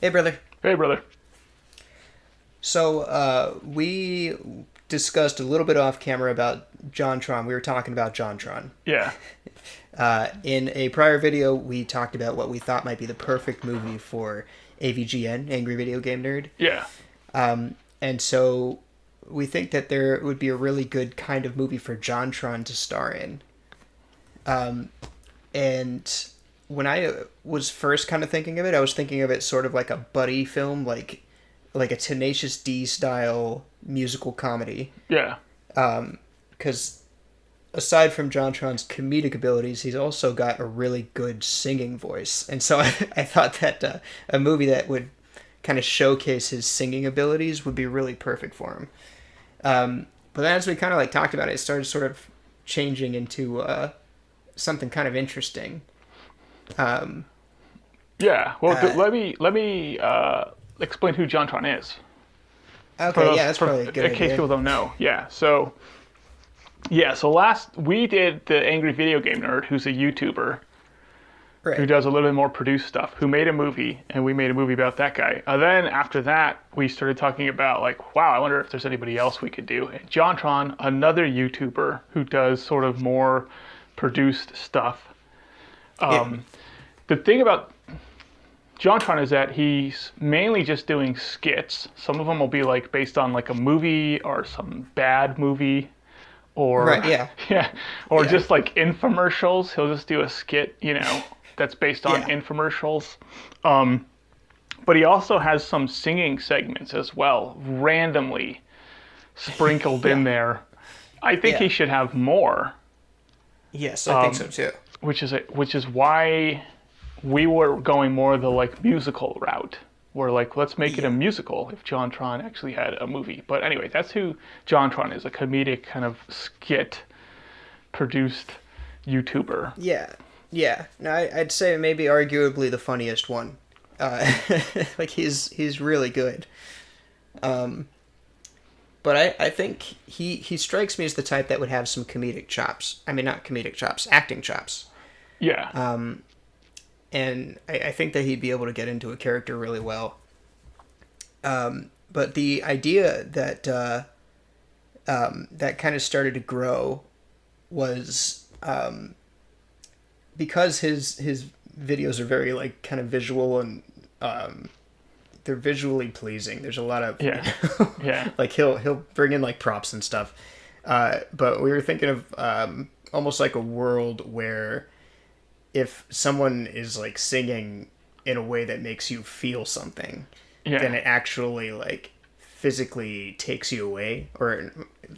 Hey, brother. Hey, brother. So, we discussed a little bit off camera about JonTron. We were talking about JonTron. Yeah. In a prior video, we talked about what we thought might be the perfect movie for AVGN, Angry Video Game Nerd. Yeah. And so we think that there would be a really good kind of movie for JonTron to star in. And when I was first kind of thinking of it, I was thinking of it sort of like a buddy film, like a Tenacious D style musical comedy. Yeah. Because aside from JonTron's comedic abilities, he's also got a really good singing voice. And so I thought that a movie that would kind of showcase his singing abilities would be really perfect for him. But then as we kind of like talked about it, it started sort of changing into something kind of interesting. Yeah. Well, let me explain who JonTron is. Okay, yeah, that's probably a good in case idea. people don't know. Yeah. So last we did the Angry Video Game Nerd, who's a YouTuber who Right. does a little bit more produced stuff, who made a movie, and we made a movie about that guy. Then after that, we started talking about like, wow, I wonder if there's anybody else we could do. And JonTron, another YouTuber who does sort of more produced stuff. The thing about JonTron is that he's mainly just doing skits. Some of them will be like based on like a movie or some bad movie, or Right, yeah. yeah, or Yeah. just like infomercials. He'll just do a skit, that's based on Yeah. infomercials. But he also has some singing segments as well, randomly sprinkled in there. I think he Yeah. should have more. Yes, I think so too. Which is why we were going more the like musical route. We're like, let's make it a musical if JonTron actually had a movie. But anyway, that's who JonTron is, a comedic kind of skit produced YouTuber. Yeah, yeah. No, I'd say maybe arguably the funniest one. Like he's really good. But I think he strikes me as the type that would have some comedic chops. I mean, not comedic chops, acting chops. Yeah. And I think that he'd be able to get into a character really well. But the idea that that kind of started to grow was because his videos are very like kind of visual and they're visually pleasing. There's a lot of Yeah. like he'll bring in like props and stuff. But we were thinking of almost like a world where if someone is like singing in a way that makes you feel something, then it actually like physically takes you away, or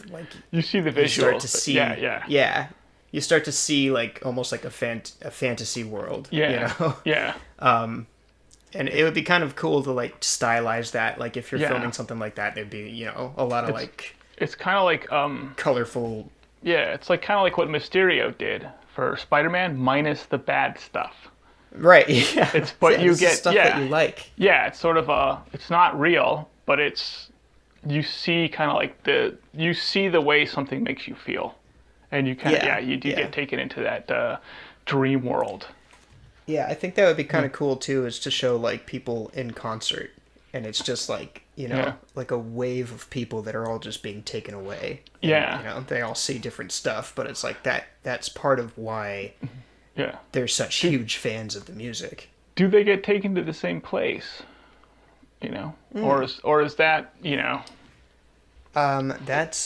like You see the visuals. you start to see, Yeah. you start to see like almost like a fantasy world, Yeah. Yeah. And it would be kind of cool to like stylize that. Like if you're Yeah. filming something like that, there'd be a lot of like It's kind of like colorful. yeah, it's like kind of like what Mysterio did for Spider-Man minus the bad stuff. Right. Yeah. But you this is get stuff that you like. Yeah, it's sort of it's not real, but you see kind of like you see the way something makes you feel, and you kind of you do get taken into that dream world. Yeah, I think that would be kind of cool too, is to show like people in concert, and it's just like like a wave of people that are all just being taken away. And, Yeah. they all see different stuff, but it's like that's part of why Yeah. they're such huge fans of the music. Do they get taken to the same place? Or is that That's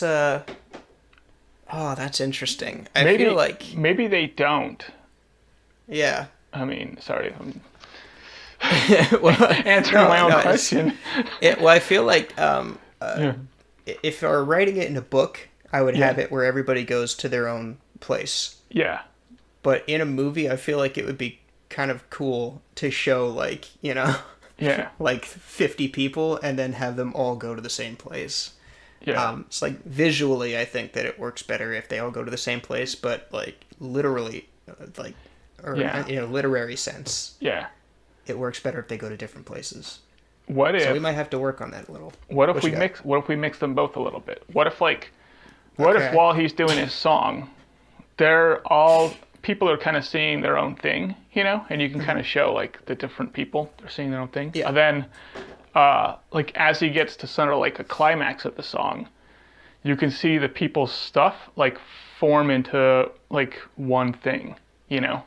that's interesting. I maybe feel like maybe they don't. yeah. I mean, sorry if I'm Well, answering my own it's- question. Well, I feel like Yeah. if I were writing it in a book, I would have it where everybody goes to their own place. Yeah. But in a movie, I feel like it would be kind of cool to show like, Yeah. like 50 people and then have them all go to the same place. Yeah. It's like visually, I think that it works better if they all go to the same place, but like literally, like, or in a literary sense, Yeah. it works better if they go to different places. What if So we might have to work on that a little. What if you got? What if we mix them both a little bit? What if while he's doing his song, they're all people are kind of seeing their own thing, you know, and you can kind of show like the different people they're seeing their own thing. Yeah. And then, like as he gets to sort of like a climax of the song, you can see the people's stuff like form into like one thing, you know.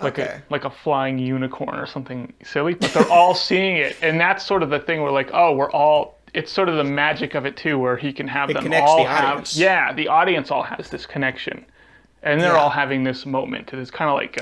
Okay. Like a flying unicorn or something silly, but they're all seeing it, and that's sort of the thing where like, oh, we're all. It's sort of the magic of it too, where he can have them all the have. audience. Yeah, the audience all has this connection, and they're all having this moment. And it's kind of like.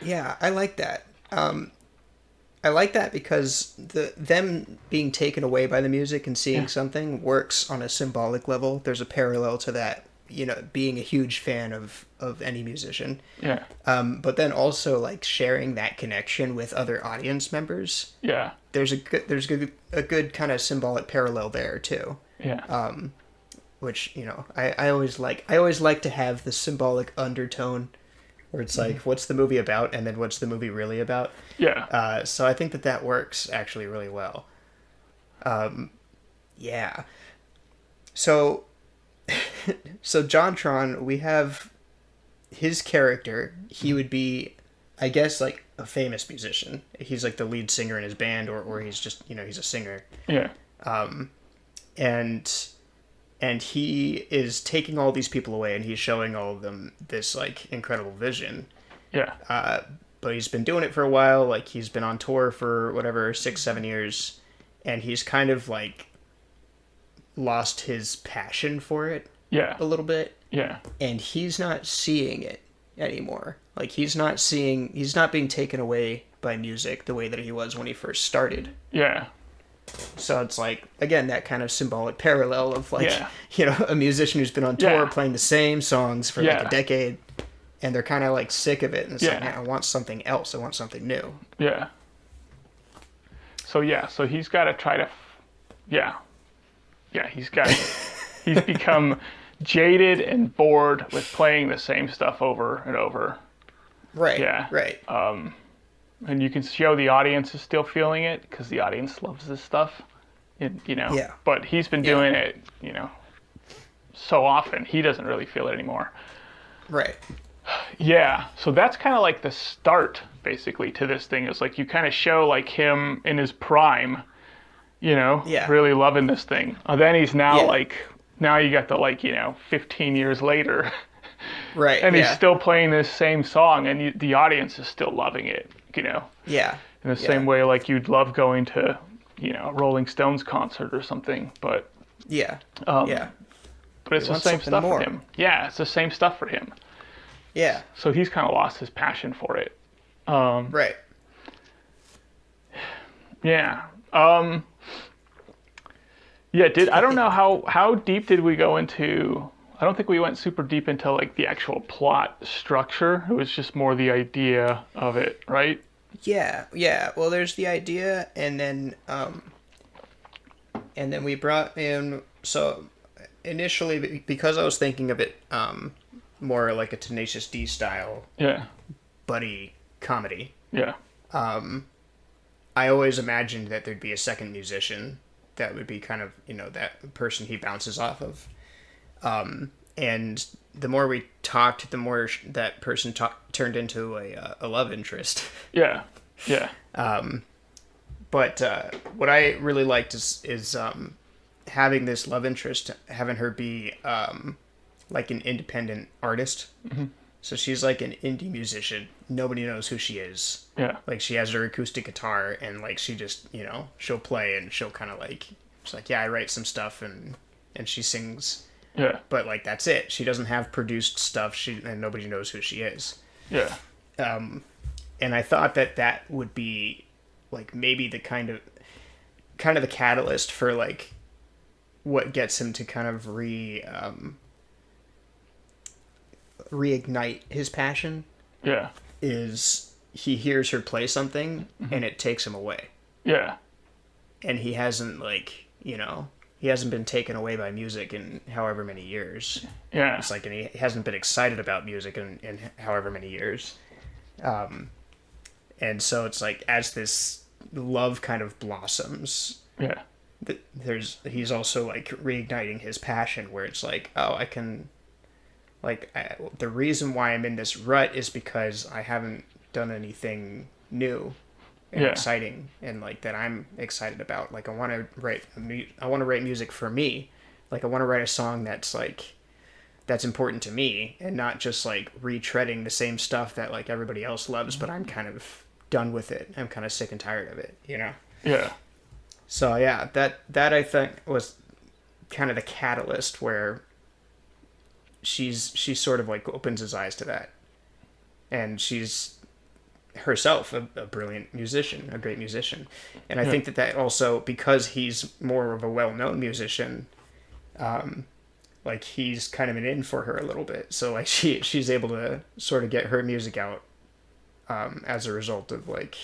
Yeah, I like that. I like that because them being taken away by the music and seeing something works on a symbolic level. There's a parallel to that. You know, being a huge fan of any musician. Yeah. But then also like sharing that connection with other audience members. Yeah. There's a good kind of symbolic parallel there too. Yeah. Which, you know, I always like to have the symbolic undertone where it's like, what's the movie about, and then what's the movie really about? Yeah. So I think that works actually really well. Yeah. So JonTron, we have his character. He would be, I guess, like a famous musician. He's like the lead singer in his band, or he's just, you know, he's a singer. Yeah. And he is taking all these people away, and he's showing all of them this like incredible vision. Yeah. But he's been doing it for a while. Like he's been on tour for whatever 6-7 years, and he's kind of like lost his passion for it. Yeah. A little bit. Yeah. And he's not seeing it anymore. Like he's not being taken away by music the way that he was when he first started. Yeah. So it's like, again, that kind of symbolic parallel of like, you know, a musician who's been on tour playing the same songs for like a decade, and they're kind of like sick of it, and it's like, man, I want something else. I want something new. Yeah. So he's got to try to, he's become jaded and bored with playing the same stuff over and over. Right. Yeah. Right. And you can show the audience is still feeling it because the audience loves this stuff, you know. Yeah. But he's been doing it, you know, so often he doesn't really feel it anymore. Right. Yeah. So that's kind of like the start, basically, to this thing. Is like you kind of show like him in his prime, you know, really loving this thing. And then he's now like, now you got the like, you know, 15 years later. Right. And he's still playing this same song, and the audience is still loving it, you know. Yeah. In the same way, like you'd love going to, you know, a Rolling Stones concert or something, but. Yeah. But it's the same stuff for him. Yeah, it's the same stuff for him. Yeah. So he's kind of lost his passion for it. Right. Yeah. Yeah. I don't know how deep did we go into. I don't think we went super deep into like the actual plot structure. It was just more the idea of it, right? Yeah. Well, there's the idea, and then we brought in. So initially, because I was thinking of it more like a Tenacious D style, buddy comedy. Yeah. I always imagined that there'd be a second musician that would be kind of, you know, that person he bounces off of. And the more we talked, the more that person turned into a love interest. Yeah. Yeah. But what I really liked is having this love interest, having her be like an independent artist. Mm-hmm. So she's like an indie musician. Nobody knows who she is. Yeah. Like she has her acoustic guitar, and like she just, you know, she'll play, and she'll kind of like, she's like, I write some stuff, and she sings. Yeah. But like that's it. She doesn't have produced stuff. And nobody knows who she is. Yeah. And I thought that would be like maybe the kind of the catalyst for like what gets him to kind of reignite his passion. Yeah. Is he hears her play something, and it takes him away. Yeah. And he hasn't like, you know, he hasn't been taken away by music in however many years. Yeah. It's like, and he hasn't been excited about music in however many years. And so it's like, as this love kind of blossoms, he's also like reigniting his passion, where it's like, oh, I can like the reason why I'm in this rut is because I haven't done anything new and exciting and like that I'm excited about. Like I want to write music for me. Like I want to write a song that's like that's important to me and not just like retreading the same stuff that like everybody else loves, but I'm kind of done with it. I'm kind of sick and tired of it, you know? Yeah. So yeah, that I think was kind of the catalyst where she sort of like opens his eyes to that. And she's herself a brilliant musician, a great musician. And I think that also, because he's more of a well-known musician, like he's kind of an in for her a little bit. So like she's able to sort of get her music out as a result of like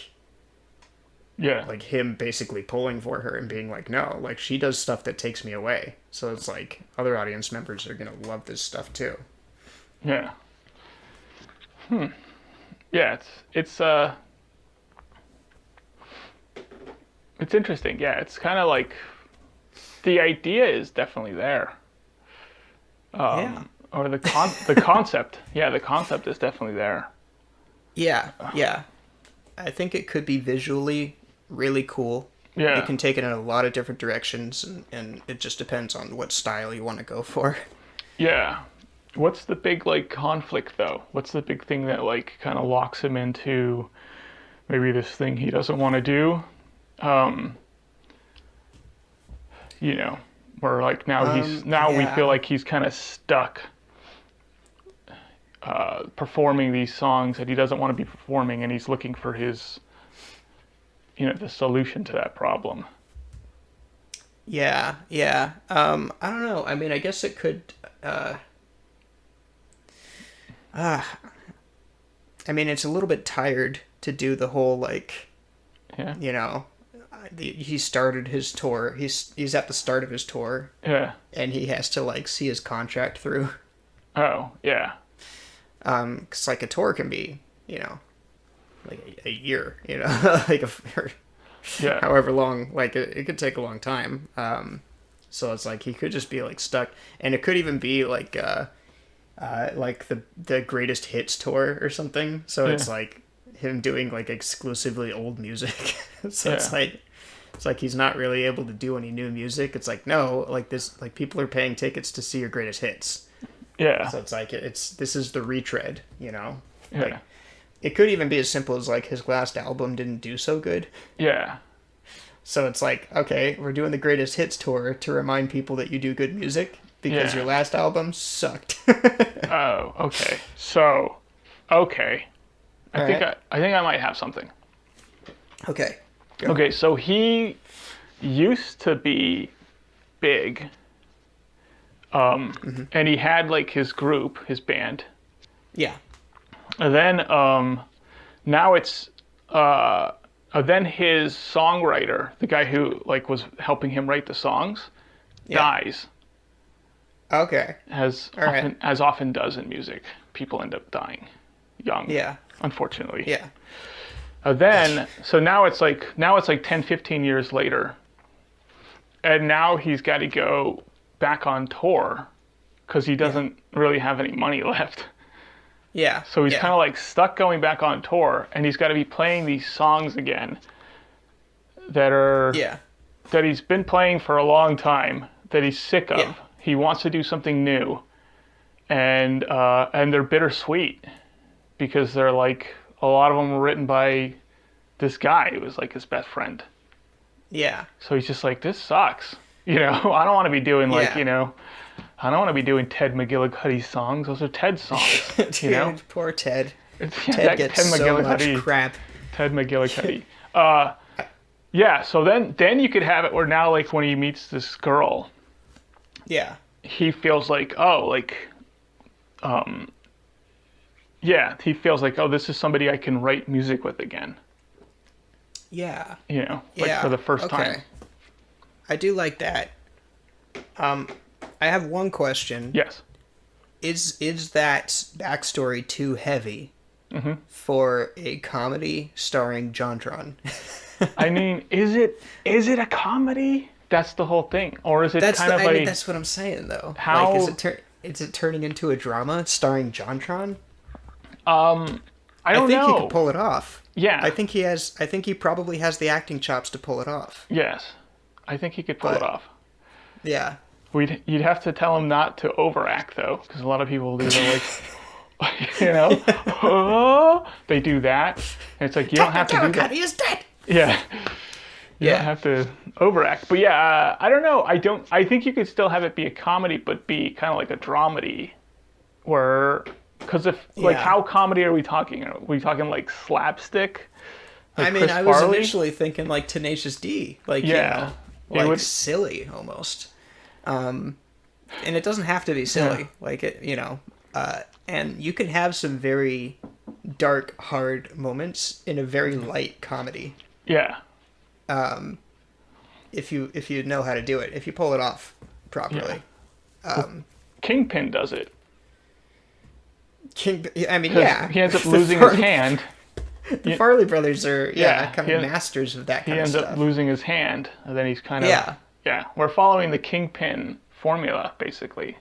like him basically pulling for her and being like, no, like she does stuff that takes me away. So it's like other audience members are gonna love this stuff too. Yeah. Yeah, it's interesting. Yeah, it's kind of like the idea is definitely there. Or the concept. Yeah, the concept is definitely there. Yeah. I think it could be visually really cool. Yeah. You can take it in a lot of different directions, and it just depends on what style you want to go for. Yeah. What's the big like conflict though? What's the big thing that like kind of locks him into maybe this thing he doesn't want to do? You know, where like now we feel like he's kind of stuck performing these songs that he doesn't want to be performing, and he's looking for his, you know, the solution to that problem. Yeah. I don't know. I mean, I guess it could. I mean, it's a little bit tired to do the whole like, you know, he started his tour. He's at the start of his tour. Yeah. And he has to like see his contract through. Oh yeah. 'Cause like a tour can be, you know, like a year, you know, like however long, like it could take a long time. So it's like he could just be like stuck, and it could even be like the greatest hits tour or something. So it's like him doing like exclusively old music. So it's like he's not really able to do any new music. It's like, no, like this, like people are paying tickets to see your greatest hits. Yeah. So it's like this is the retread, you know. Yeah. Like, it could even be as simple as like his last album didn't do so good. Yeah. So it's like, okay, we're doing the greatest hits tour to remind people that you do good music because your last album sucked. Oh, okay. So, okay. I think I might have something. Okay. Go. Okay, so he used to be big. And he had like his group, his band. Yeah. And then now it's then his songwriter, the guy who like was helping him write the songs, dies. Okay. As often does in music, people end up dying young. Yeah. Unfortunately. Yeah. So now it's like 10, 15 years later, and now he's got to go back on tour because he doesn't really have any money left. Yeah. So he's kind of like stuck going back on tour, and he's got to be playing these songs again that he's been playing for a long time, that he's sick of. Yeah. He wants to do something new, and they're bittersweet because they're like, a lot of them were written by this guy who was like his best friend. Yeah. So he's just like, this sucks. You know, I don't want to be doing like, you know, I don't want to be doing Ted McGillicuddy songs. Those are Ted songs. Dude, you know? Poor Ted. Ted gets so much crap. Ted McGillicuddy. Yeah, so then you could have it where now, like, when he meets this girl, he feels like, he feels like, oh, this is somebody I can write music with again. Yeah. You know, like for the first time. I do like that. I have one question. Yes. Is that backstory too heavy for a comedy starring JonTron? I mean, is it a comedy? That's the whole thing, or is it that's what I'm saying though. How? Like, is it turning into a drama starring JonTron? I don't know. He could pull it off. Yeah. I think he probably has the acting chops to pull it off. Yes. I think he could pull it off. Yeah. You'd have to tell him not to overact, though, because a lot of people do the, they do that. And it's like, you don't have to do that. He is dead! Yeah. You don't have to overact. But yeah, I don't know. I think you could still have it be a comedy, but be kind of like a dramedy. Because how comedy are we talking? Are we talking like slapstick? Like Chris I was Farley? initially thinking like Tenacious D. Like, silly almost. And it doesn't have to be silly. And you can have some very dark, hard moments in a very light comedy. Yeah. If you know how to do it, if you pull it off properly. Yeah. Kingpin does it. He ends up losing his hand. The Farley brothers are masters of that kind of stuff. He ends up losing his hand, and then he's kind of we're following the Kingpin formula basically,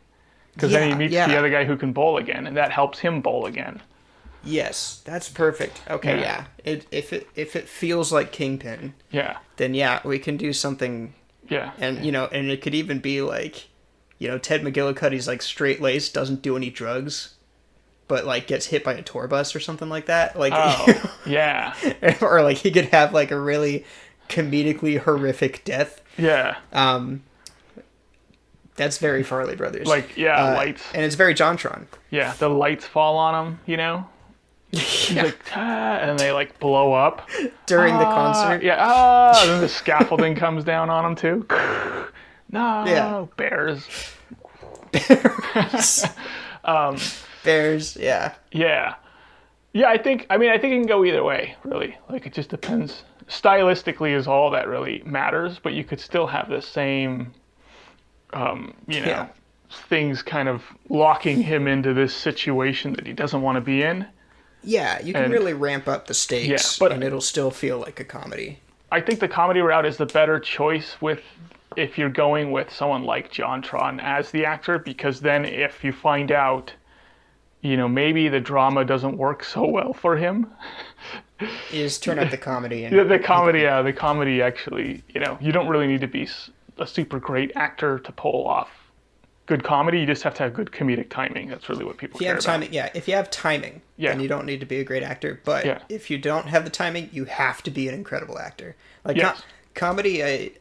because then he meets the other guy who can bowl again, and that helps him bowl again. Yes, that's perfect. Okay, if it feels like Kingpin, then we can do something. Yeah, and and it could even be like, Ted McGillicuddy's like straight laced, doesn't do any drugs, but like gets hit by a tour bus or something like that. Like, or like he could have like a really comedically horrific death. Yeah. That's very Farley Brothers. Like, lights. And it's very JonTron. Yeah, the lights fall on him, He's like, and they like blow up. During the concert. Yeah, and then the scaffolding comes down on him too. No, bears. Bears, yeah. Yeah. Yeah, I think it can go either way, really. Like, it just depends. Stylistically is all that really matters, but you could still have the same, things kind of locking him into this situation that he doesn't want to be in. Yeah, you can really ramp up the stakes, and it'll still feel like a comedy. I think the comedy route is the better choice if you're going with someone like JonTron as the actor, because then if you find out, maybe the drama doesn't work so well for him. You just turn up the comedy. The comedy actually, you don't really need to be a super great actor to pull off good comedy. You just have to have good comedic timing. That's really what people care about. If you have timing, then you don't need to be a great actor. But if you don't have the timing, you have to be an incredible actor. Like, comedy,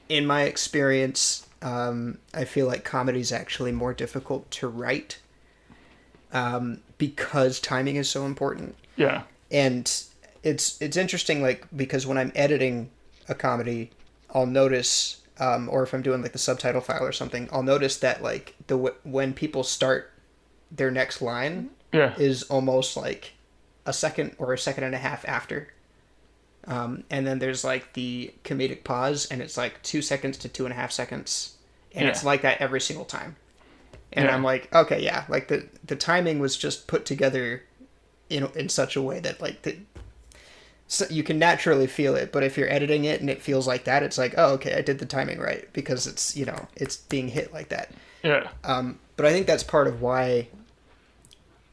in my experience, I feel like comedy is actually more difficult to write because timing is so important. Yeah. And it's interesting, like, because when I'm editing a comedy, I'll notice, or if I'm doing like the subtitle file or something, I'll notice that like when people start their next line is almost like a second or a second and a half after. And then there's like the comedic pause, and it's like 2 seconds to 2.5 seconds. And it's like that every single time. And I'm like, okay, like the timing was just put together in such a way that like so you can naturally feel it. But if you're editing it and it feels like that, it's like, oh, okay, I did the timing right, because it's, it's being hit like that. Yeah. But I think that's part of why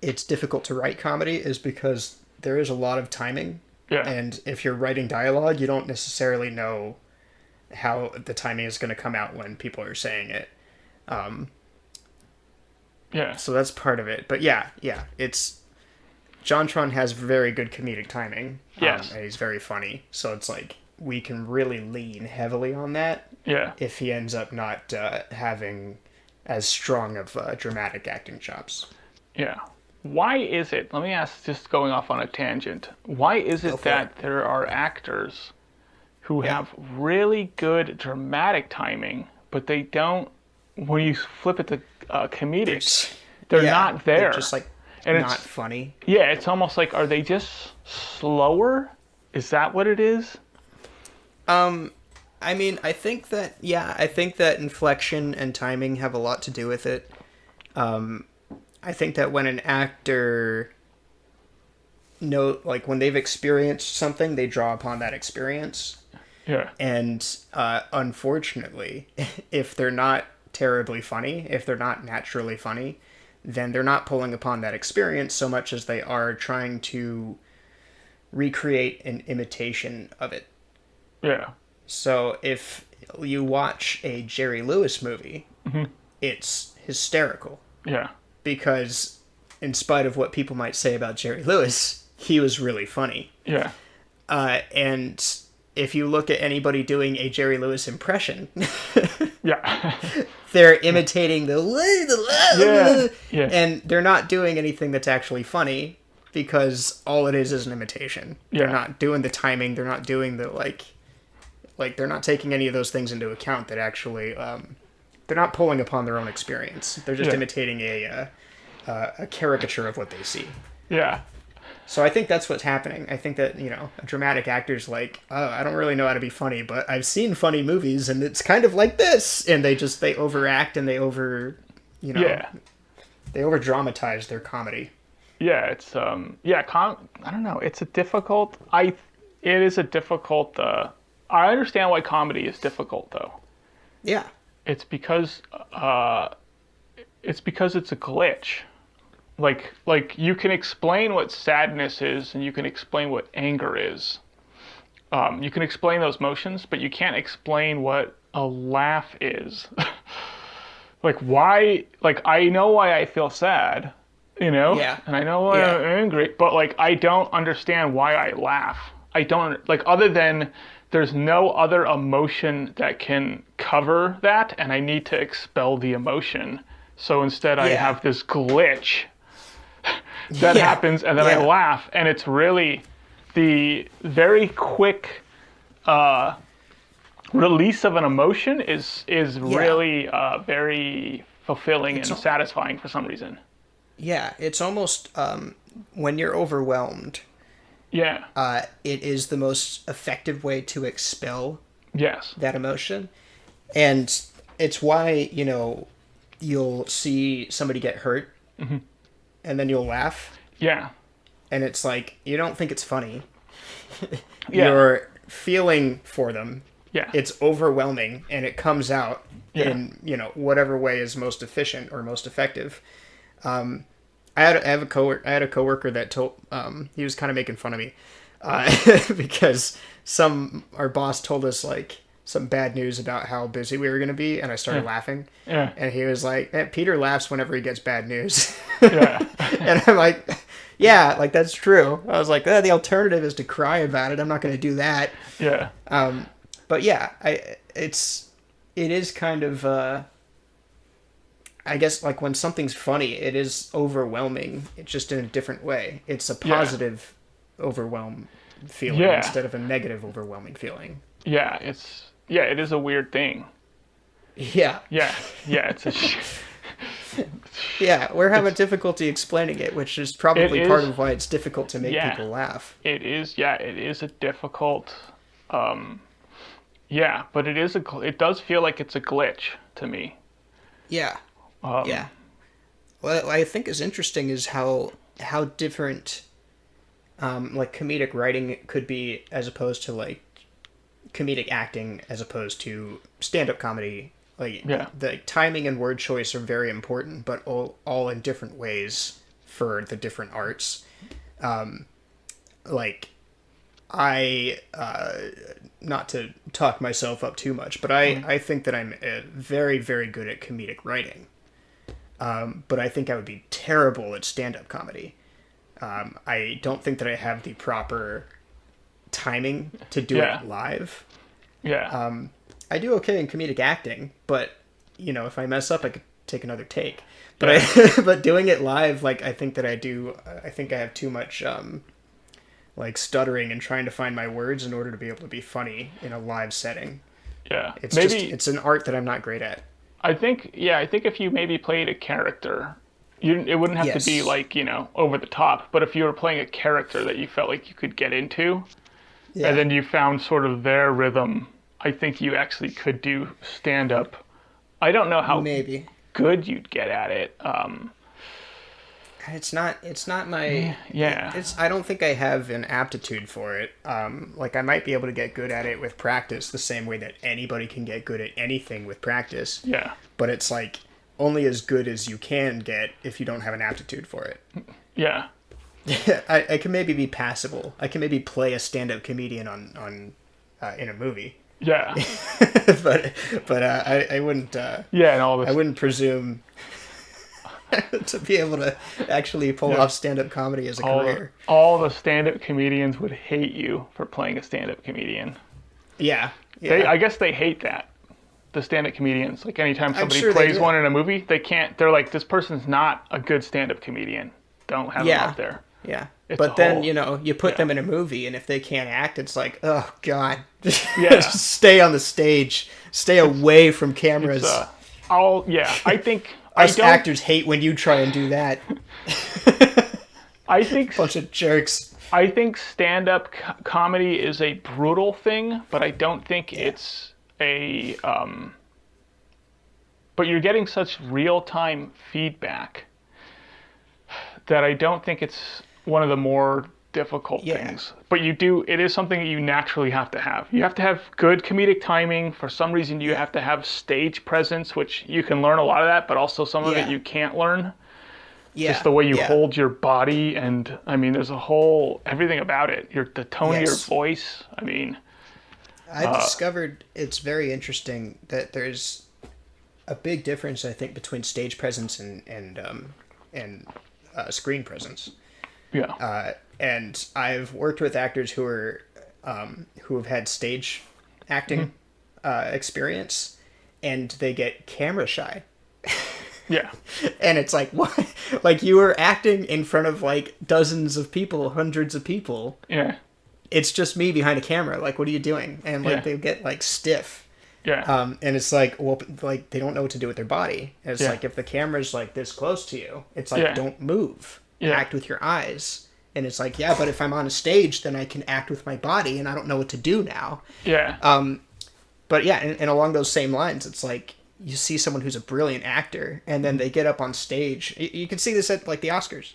it's difficult to write comedy, is because there is a lot of timing. Yeah. And if you're writing dialogue, you don't necessarily know how the timing is going to come out when people are saying it. So that's part of it. But it's JonTron has very good comedic timing. Yes. And he's very funny. So it's like we can really lean heavily on that. Yeah. If he ends up not having as strong of dramatic acting chops. Yeah. Why is it, let me ask, just going off on a tangent, why is it that there are actors who have really good dramatic timing, but they don't, when you flip it to comedic, they're not there. They're just like and not funny. Yeah, it's almost like, are they just slower? Is that what it is? I mean, I think that inflection and timing have a lot to do with it. I think that when an actor when they've experienced something, they draw upon that experience. Yeah. And unfortunately, if they're not terribly funny, if they're not naturally funny, then they're not pulling upon that experience so much as they are trying to recreate an imitation of it. Yeah. So if you watch a Jerry Lewis movie, it's hysterical. Yeah. Because in spite of what people might say about Jerry Lewis, he was really funny. Yeah. And if you look at anybody doing a Jerry Lewis impression, Yeah. they're imitating Yeah. and they're not doing anything that's actually funny because all it is an imitation. Yeah. They're not doing the timing. They're not doing the like they're not taking any of those things into account that actually they're not pulling upon their own experience. They're just imitating a caricature of what they see. Yeah. So I think that's what's happening. I think that, a dramatic actor's like, oh, I don't really know how to be funny, but I've seen funny movies and it's kind of like this. And they overact and they they over dramatize their comedy. Yeah, it's I don't know. It's a difficult. It is a difficult. I understand why comedy is difficult, though. Yeah. It's because it's a glitch. Like you can explain what sadness is, and you can explain what anger is. You can explain those motions, but you can't explain what a laugh is. Like why? Like I know why I feel sad. Yeah. And I know why I'm angry, but like I don't understand why I laugh. I don't other than there's no other emotion that can cover that, and I need to expel the emotion. So instead I have this glitch that happens, and then I laugh, and it's really the very quick release of an emotion is really very fulfilling and satisfying for some reason. Yeah, it's almost when you're overwhelmed. Yeah. It is the most effective way to expel Yes. that emotion. And it's why, you'll see somebody get hurt and then you'll laugh. Yeah. And it's like, you don't think it's funny. Yeah. You're feeling for them. Yeah. It's overwhelming and it comes out in, whatever way is most efficient or most effective. I had a coworker that told he was kind of making fun of me because our boss told us like some bad news about how busy we were going to be, and I started laughing. Yeah. And he was like, Peter laughs whenever he gets bad news. Yeah. And I'm like, yeah, like that's true. I was like, the alternative is to cry about it. I'm not going to do that. Yeah. But yeah, it is kind of I guess like when something's funny, it is overwhelming. It's just in a different way. It's a positive overwhelm feeling instead of a negative overwhelming feeling. Yeah, it is a weird thing. Yeah. Yeah. Yeah, it's a yeah, we're having difficulty explaining it, which is probably part of why it's difficult to make people laugh. It is a difficult but it does feel like it's a glitch to me. Yeah. Yeah. What I think is interesting is how different like comedic writing could be as opposed to like comedic acting as opposed to stand-up comedy. Like the timing and word choice are very important, but all in different ways for the different arts. Like I not to talk myself up too much, but I think that I'm very, very good at comedic writing. But I think I would be terrible at stand-up comedy. I don't think that I have the proper timing to do it live. Yeah. I do okay in comedic acting, but if I mess up, I could take another take. But but doing it live, like I think that I do. I think I have too much like stuttering and trying to find my words in order to be able to be funny in a live setting. Yeah. It's an art that I'm not great at. I think if you maybe played a character, it wouldn't have to be like, over the top, but if you were playing a character that you felt like you could get into, and then you found sort of their rhythm, I think you actually could do stand-up. I don't know how good you'd get at it. It's not my. Yeah. I don't think I have an aptitude for it. Like I might be able to get good at it with practice, the same way that anybody can get good at anything with practice. Yeah. But it's like only as good as you can get if you don't have an aptitude for it. Yeah. I can maybe be passable. I can maybe play a stand-up comedian on in a movie. Yeah. but I wouldn't. Yeah, and all this. I wouldn't presume to be able to actually pull off stand-up comedy as a career. All the stand-up comedians would hate you for playing a stand-up comedian. Yeah. I guess they hate that. The stand-up comedians. Like anytime somebody sure plays one in a movie, they can't. They're like, this person's not a good stand-up comedian. Don't have them up there. Yeah. It's but then, you put them in a movie, and if they can't act, it's like, oh, God. Yeah. Just stay on the stage. Stay away from cameras. I think... Us actors hate when you try and do that. I think... Bunch of jerks. I think stand-up comedy is a brutal thing, but I don't think it's a... But you're getting such real-time feedback that I don't think it's one of the more difficult things. But it is something that you naturally have to have. You have to have good comedic timing. For some reason, you have to have stage presence, which you can learn a lot of that, but also some of it you can't learn. Yeah. Just the way you hold your body, and I mean, there's everything about it. The tone of your voice. I mean, I've discovered it's very interesting that there's a big difference, I think, between stage presence and screen presence. Yeah. And I've worked with actors who have had stage acting experience, and they get camera shy. Yeah. And it's like, what? Like, you were acting in front of like dozens of people, hundreds of people. Yeah. It's just me behind a camera. Like, what are you doing? And like they get like stiff. Yeah. And it's like, well, like they don't know what to do with their body. And it's like, if the camera's like this close to you, it's like, don't move. Act with your eyes. And it's like, but if I'm on a stage, then I can act with my body, and I don't know what to do now. Yeah. But and along those same lines, it's like you see someone who's a brilliant actor, and then they get up on stage. You can see this at like the Oscars.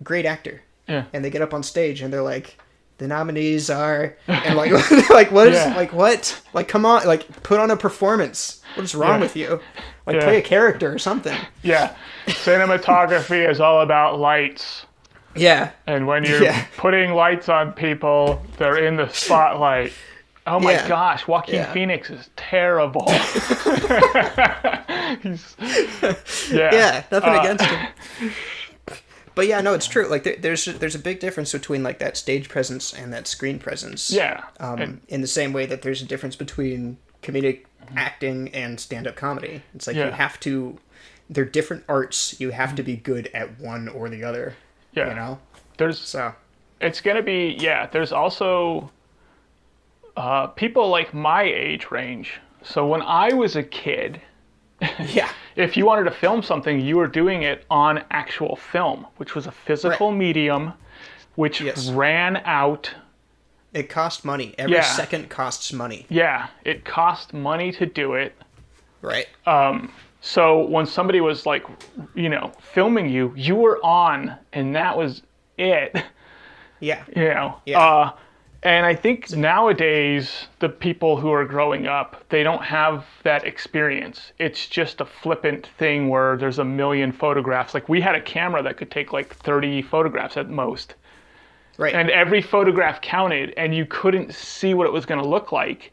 Great actor. Yeah. And they get up on stage, and they're like, the nominees are, and like, like what is like what? Like, come on, like put on a performance. What is wrong with you? Like play a character or something. Yeah. Cinematography is all about lights. Yeah. And when you're putting lights on people, they're in the spotlight. Oh my gosh, Joaquin Phoenix is terrible. Nothing against him. But no, it's true. Like there's a big difference between like that stage presence and that screen presence. Yeah. In the same way that there's a difference between comedic acting and stand-up comedy. It's like you have to. They're different arts. You have to be good at one or the other. Yeah. You know? It's going to be, there's also people like my age range. So when I was a kid, if you wanted to film something, you were doing it on actual film, which was a physical medium, which ran out. It cost money. Every second costs money. Yeah, it cost money to do it. Right. So when somebody was like, filming you, you were on, and that was it. Yeah. And I think nowadays, the people who are growing up, they don't have that experience. It's just a flippant thing where there's a million photographs. Like, we had a camera that could take like 30 photographs at most. Right. And every photograph counted, and you couldn't see what it was going to look like.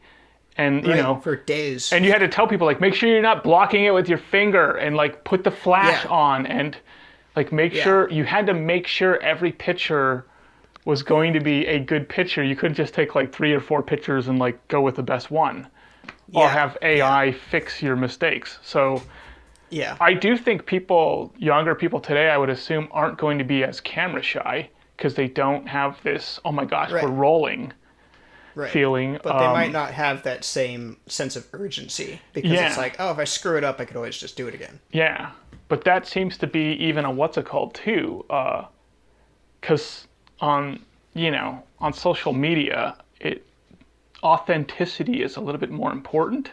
And, for days. And you had to tell people, like, make sure you're not blocking it with your finger, and, like, put the flash on, and, like, you had to make sure every picture was going to be a good picture. You couldn't just take, like, 3 or 4 pictures and, like, go with the best one. Or have AI fix your mistakes. So, I do think younger people today, I would assume, aren't going to be as camera shy, because they don't have this, oh my gosh, we're rolling. Feeling, but they might not have that same sense of urgency, because it's like, oh, if I screw it up, I could always just do it again. Yeah, but that seems to be even a too, because on social media, authenticity is a little bit more important.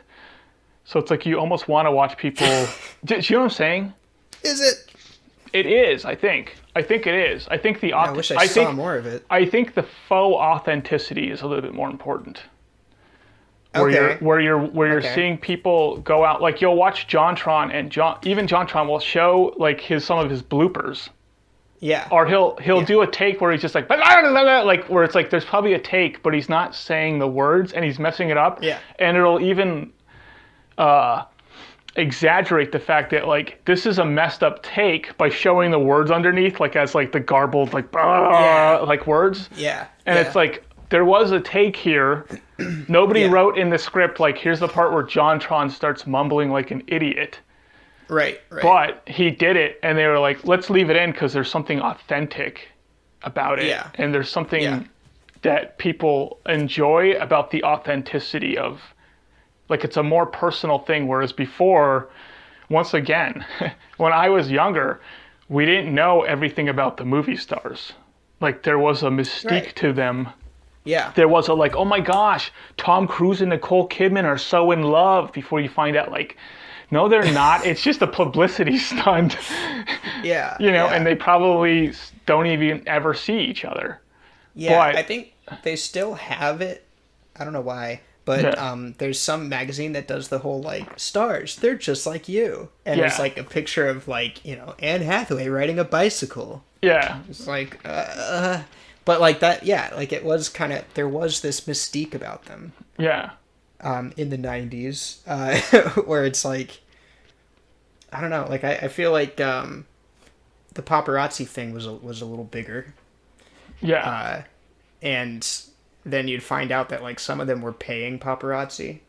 So it's like you almost want to watch people. Do you know what I'm saying? Is it? It is, I think. I think it is. I think I wish I saw more of it. I think the faux authenticity is a little bit more important. Okay. Where you're seeing people go out, like you'll watch JonTron, and even JonTron will show like some of his bloopers. Yeah. Or he'll do a take where he's just like, like where it's like there's probably a take, but he's not saying the words and he's messing it up. Yeah. And it'll even exaggerate the fact that like this is a messed up take by showing the words underneath, like as like the garbled like like words. Yeah. And it's like there was a take here. Nobody wrote in the script like here's the part where JonTron starts mumbling like an idiot. Right. But he did it, and they were like, let's leave it in because there's something authentic about it. Yeah. And there's something that people enjoy about the authenticity of, like, it's a more personal thing. Whereas before, once again, when I was younger, we didn't know everything about the movie stars. Like, there was a mystique to them. Yeah. There was a, like, oh my gosh, Tom Cruise and Nicole Kidman are so in love, before you find out, like, no, they're not. It's just a publicity stunt. Yeah. And they probably don't even ever see each other. Yeah, I think they still have it. I don't know why. But there's some magazine that does the whole, like, stars, they're just like you. And it's, like, a picture of, like, Anne Hathaway riding a bicycle. Yeah. It's like, But, like, that, like, it was kind of, there was this mystique about them. Yeah. In the 90s, where it's like, I don't know, like I feel like the paparazzi thing was a little bigger. Yeah. And then you'd find out that like some of them were paying paparazzi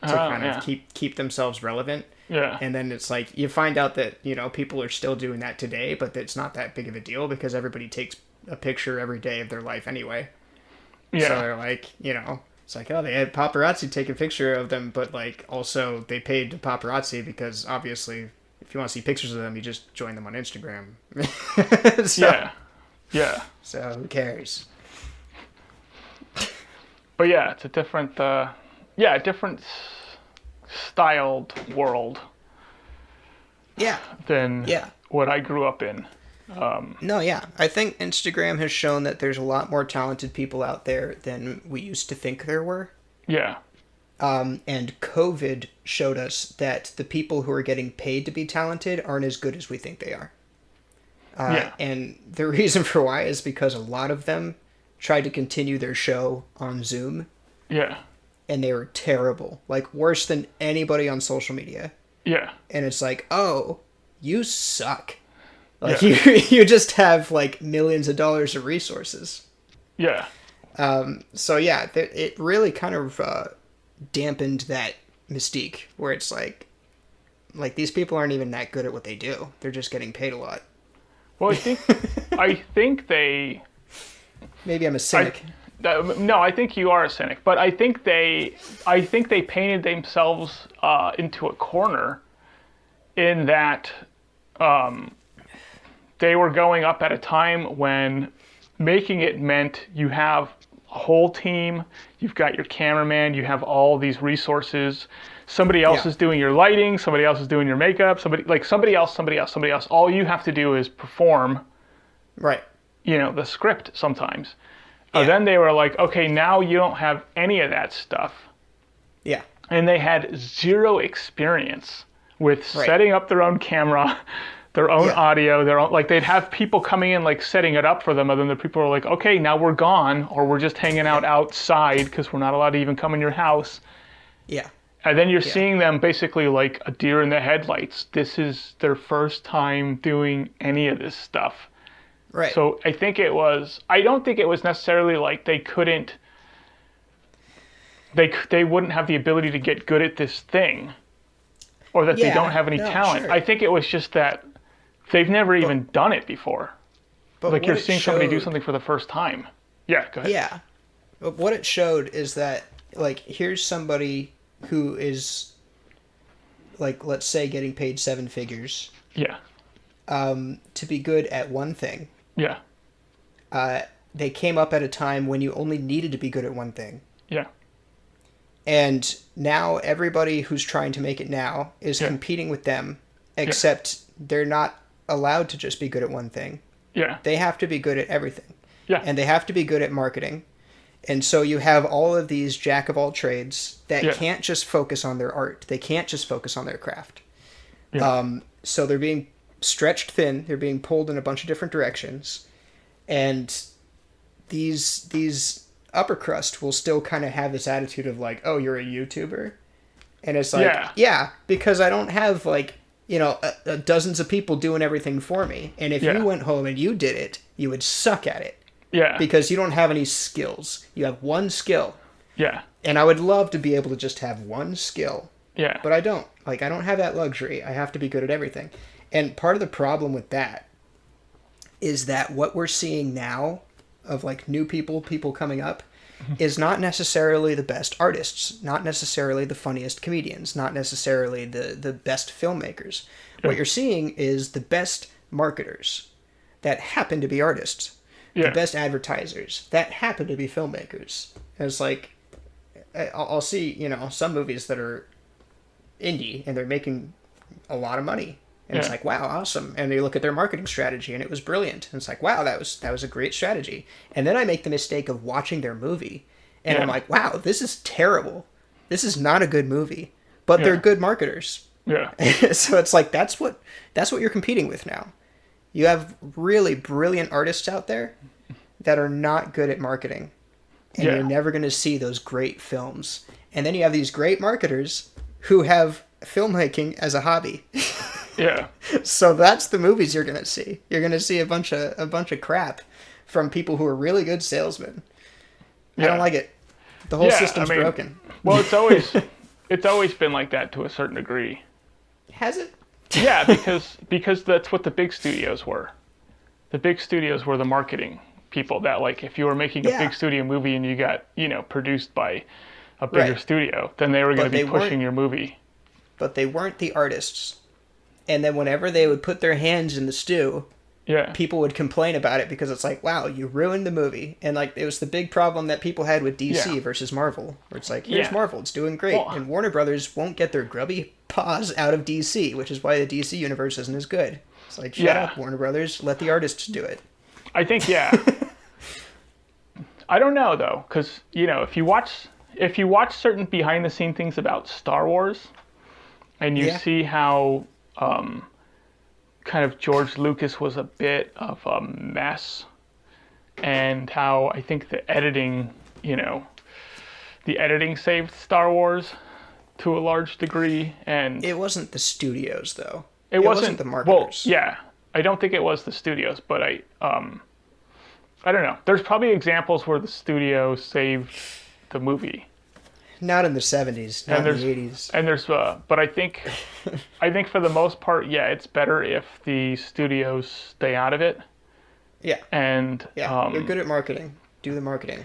to kind of keep themselves relevant. Yeah. And then it's like you find out that people are still doing that today, but it's not that big of a deal because everybody takes a picture every day of their life anyway. Yeah. So they're like, it's like, oh, they had paparazzi take a picture of them, but, like, also they paid the paparazzi because, obviously, if you want to see pictures of them, you just join them on Instagram. Yeah. So, who cares? But, yeah, it's a different, different styled world. Yeah. Than what I grew up in. I think Instagram has shown that there's a lot more talented people out there than we used to think there were. Yeah. And COVID showed us that the people who are getting paid to be talented aren't as good as we think they are. And the reason for why is because a lot of them tried to continue their show on Zoom. Yeah. And they were terrible. Like, worse than anybody on social media. Yeah. And it's like, oh, you suck. Like, you just have, like, millions of dollars of resources. Yeah. So, yeah, it really kind of dampened that mystique where it's like these people aren't even that good at what they do. They're just getting paid a lot. Well, I think they... Maybe I'm a cynic. No, I think you are a cynic. But I think they painted themselves into a corner in that... they were going up at a time when making it meant you have a whole team, you've got your cameraman, you have all these resources, somebody else is doing your lighting, somebody else is doing your makeup, somebody else. All you have to do is perform the script sometimes. Then they were like, okay, now you don't have any of that stuff. Yeah. And they had zero experience with setting up their own camera, their own audio, their own, like, they'd have people coming in, like, setting it up for them, and then the people are like, okay, now we're gone, or we're just hanging out outside because we're not allowed to even come in your house. Yeah. And then you're seeing them basically like a deer in the headlights. This is their first time doing any of this stuff. Right. So I don't think it was necessarily like they couldn't, they wouldn't have the ability to get good at this thing, or that they don't have any talent. Sure. I think it was just that they've never even done it before. But like you're seeing somebody do something for the first time. Yeah, go ahead. Yeah. But what it showed is that, like, here's somebody who is, like, let's say getting paid 7 figures. Yeah. To be good at one thing. Yeah. They came up at a time when you only needed to be good at one thing. Yeah. And now everybody who's trying to make it now is competing with them, except they're not allowed to just be good at one thing. Yeah. They have to be good at everything. Yeah. And they have to be good at marketing. And so you have all of these jack of all trades that can't just focus on their art. They can't just focus on their craft. Yeah. So they're being stretched thin. They're being pulled in a bunch of different directions. And these upper crust will still kind of have this attitude of like, oh, you're a YouTuber? And it's like, yeah, because I don't have like, you know, dozens of people doing everything for me. And if you went home and you did it, you would suck at it. Yeah. Because you don't have any skills. You have one skill. Yeah. And I would love to be able to just have one skill. Yeah. But I don't. Like, I don't have that luxury. I have to be good at everything. And part of the problem with that is that what we're seeing now of like new people coming up is not necessarily the best artists, not necessarily the funniest comedians, not necessarily the best filmmakers. Yeah. What you're seeing is the best marketers that happen to be artists, the best advertisers that happen to be filmmakers. And it's like, I'll see, you know, some movies that are indie and they're making a lot of money. And it's like, wow, awesome. And you look at their marketing strategy and it was brilliant. And it's like, wow, that was a great strategy. And then I make the mistake of watching their movie. And I'm like, wow, this is terrible. This is not a good movie. But they're good marketers. Yeah. So it's like, that's what you're competing with now. You have really brilliant artists out there that are not good at marketing. And you're never going to see those great films. And then you have these great marketers who have filmmaking as a hobby. Yeah. So that's the movies you're going to see. You're going to see a bunch of crap from people who are really good salesmen. I don't like it. The whole system's broken. Well, it's always been like that to a certain degree. Has it? Yeah, because that's what the big studios were. The big studios were the marketing people that, like, if you were making a big studio movie and you got, you know, produced by a bigger studio, then they were going to be pushing your movie. But they weren't the artists. And then whenever they would put their hands in the stew, people would complain about it because it's like, wow, you ruined the movie. And like, it was the big problem that people had with DC versus Marvel, where it's like, here's Marvel, it's doing great. Well, and Warner Brothers won't get their grubby paws out of DC, which is why the DC universe isn't as good. It's like, shut up, Warner Brothers, let the artists do it. I think, I don't know though, because, you know, if you watch certain behind the scene things about Star Wars, and you see how kind of George Lucas was a bit of a mess, and how I think the editing saved Star Wars to a large degree. And it wasn't the studios though. It wasn't the marketers. Well, yeah, I don't think it was the studios, but I don't know. There's probably examples where the studio saved the movie. Not in the 70s, not in the 80s. And there's, but I think for the most part, it's better if the studios stay out of it. Yeah. And they're good at marketing. Do the marketing.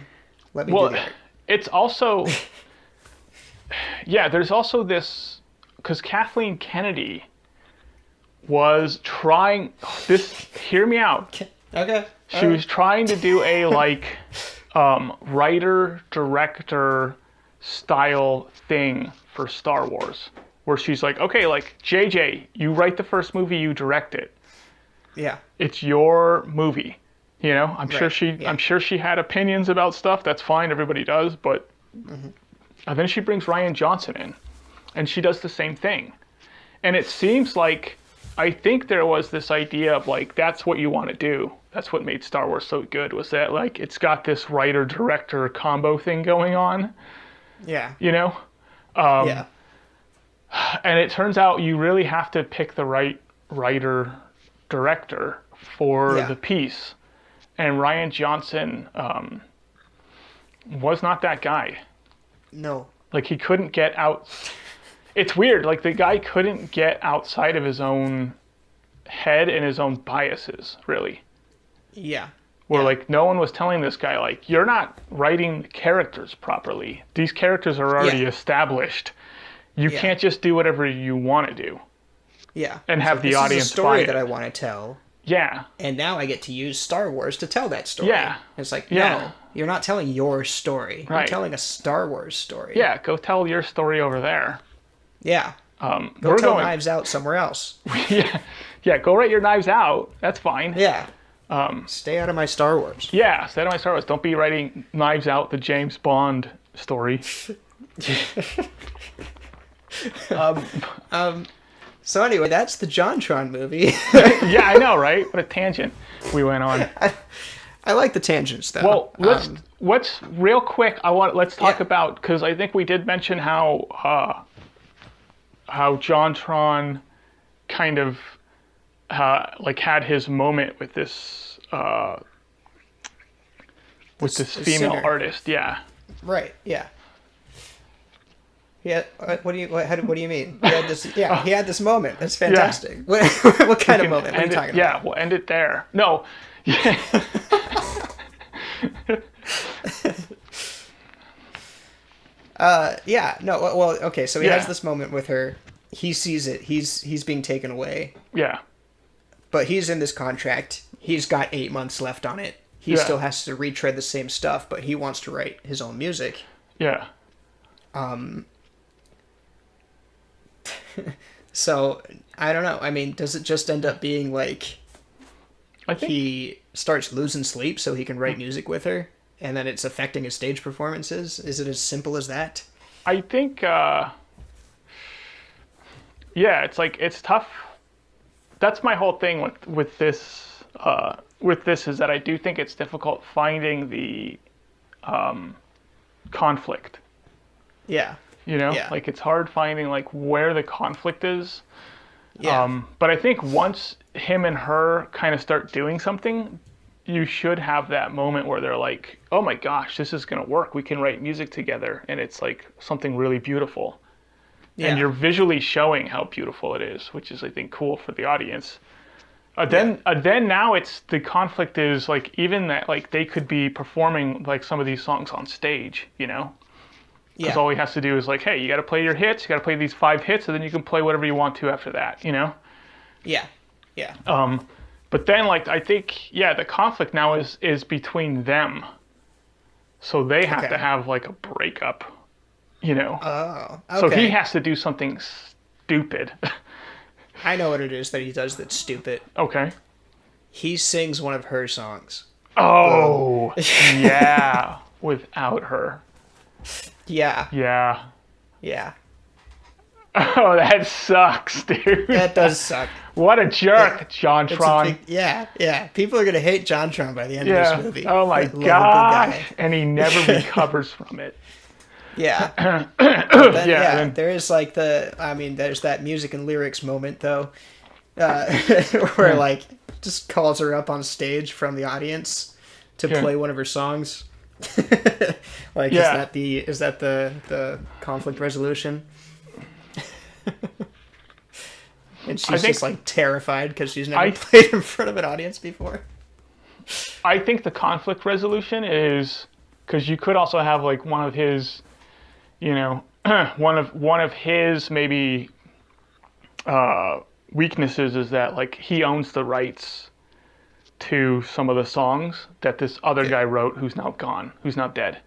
Let me do the art. It's also, there's also this, because Kathleen Kennedy was trying this. Hear me out. Okay. She was trying to do a writer director style thing for Star Wars, where she's like, okay, like, JJ, you write the first movie, you direct it. Yeah. It's your movie. You know, I'm sure she had opinions about stuff. That's fine, everybody does, but and then she brings Rian Johnson in, and she does the same thing. And it seems like, I think there was this idea of like, that's what you want to do. That's what made Star Wars so good, was that like, it's got this writer director combo thing going on. Yeah. You know? And it turns out you really have to pick the right writer-director for the piece. And Rian Johnson was not that guy. No. Like, he couldn't get out... It's weird. Like, the guy couldn't get outside of his own head and his own biases, really. Yeah. Where, like, no one was telling this guy, like, you're not writing the characters properly. These characters are already established. You can't just do whatever you want to do. Yeah. And have the audience buy it. This is a story that I want to tell. Yeah. And now I get to use Star Wars to tell that story. Yeah. It's like, no, you're not telling your story. Right. You're telling a Star Wars story. Yeah, go tell your story over there. Yeah. Go tell Knives Out somewhere else. Yeah, go write your Knives Out. That's fine. Yeah. Stay out of my Star Wars. Yeah, stay out of my Star Wars. Don't be writing Knives Out, the James Bond story. So anyway, that's the JonTron movie. Yeah, I know, right? What a tangent we went on. I like the tangents, though. Well, let's real quick. Let's talk about, because I think we did mention how JonTron kind of had his moment with this female singer. artist. Yeah. Right. Yeah. Yeah. What do you mean? He had this. Yeah. He had this moment. That's fantastic. Yeah. What kind of moment? What are you talking about? Yeah. We'll end it there. No. Yeah. Yeah. No. Well. Okay. So he Yeah. has this moment with her. He sees it. He's being taken away. Yeah. But he's in this contract. He's got 8 months left on it. He still has to retread the same stuff, but he wants to write his own music. Yeah. So I don't know. I mean, does it just end up being like I think he starts losing sleep so he can write music with her, and then it's affecting his stage performances? Is it as simple as that? I think it's like, it's tough. That's my whole thing with this is that I do think it's difficult finding the conflict. Yeah. Yeah. Like, it's hard finding like where the conflict is. Yeah. But I think once him and her kind of start doing something, you should have that moment where they're like, oh my gosh, this is going to work. We can write music together. And it's like something really beautiful. Yeah. And you're visually showing how beautiful it is, which is, I think, cool for the audience. Then now it's, the conflict is like, even that, like, they could be performing like some of these songs on stage, Because all he has to do is like, hey, you got to play your hits, you got to play these 5 hits, and then you can play whatever you want to after that, Yeah. Yeah. But then, like, I think, the conflict now is between them. So they have to have like a breakup, Oh. Okay. So he has to do something stupid. I know what it is that he does that's stupid. Okay. He sings one of her songs. Oh, yeah. Without her. Yeah. Yeah. Yeah. Oh, that sucks, dude. That does suck. What a jerk, JonTron. Yeah. People are going to hate JonTron by the end of this movie. Oh my god. And he never recovers from it. Yeah. Then, there is like there's that music and lyrics moment though, where like just calls her up on stage from the audience to play one of her songs. Like, is that the conflict resolution? And she's just like terrified because she's never played in front of an audience before. I think the conflict resolution is because you could also have like one of his, one of his maybe weaknesses is that like he owns the rights to some of the songs that this other guy wrote, who's now gone, who's now dead.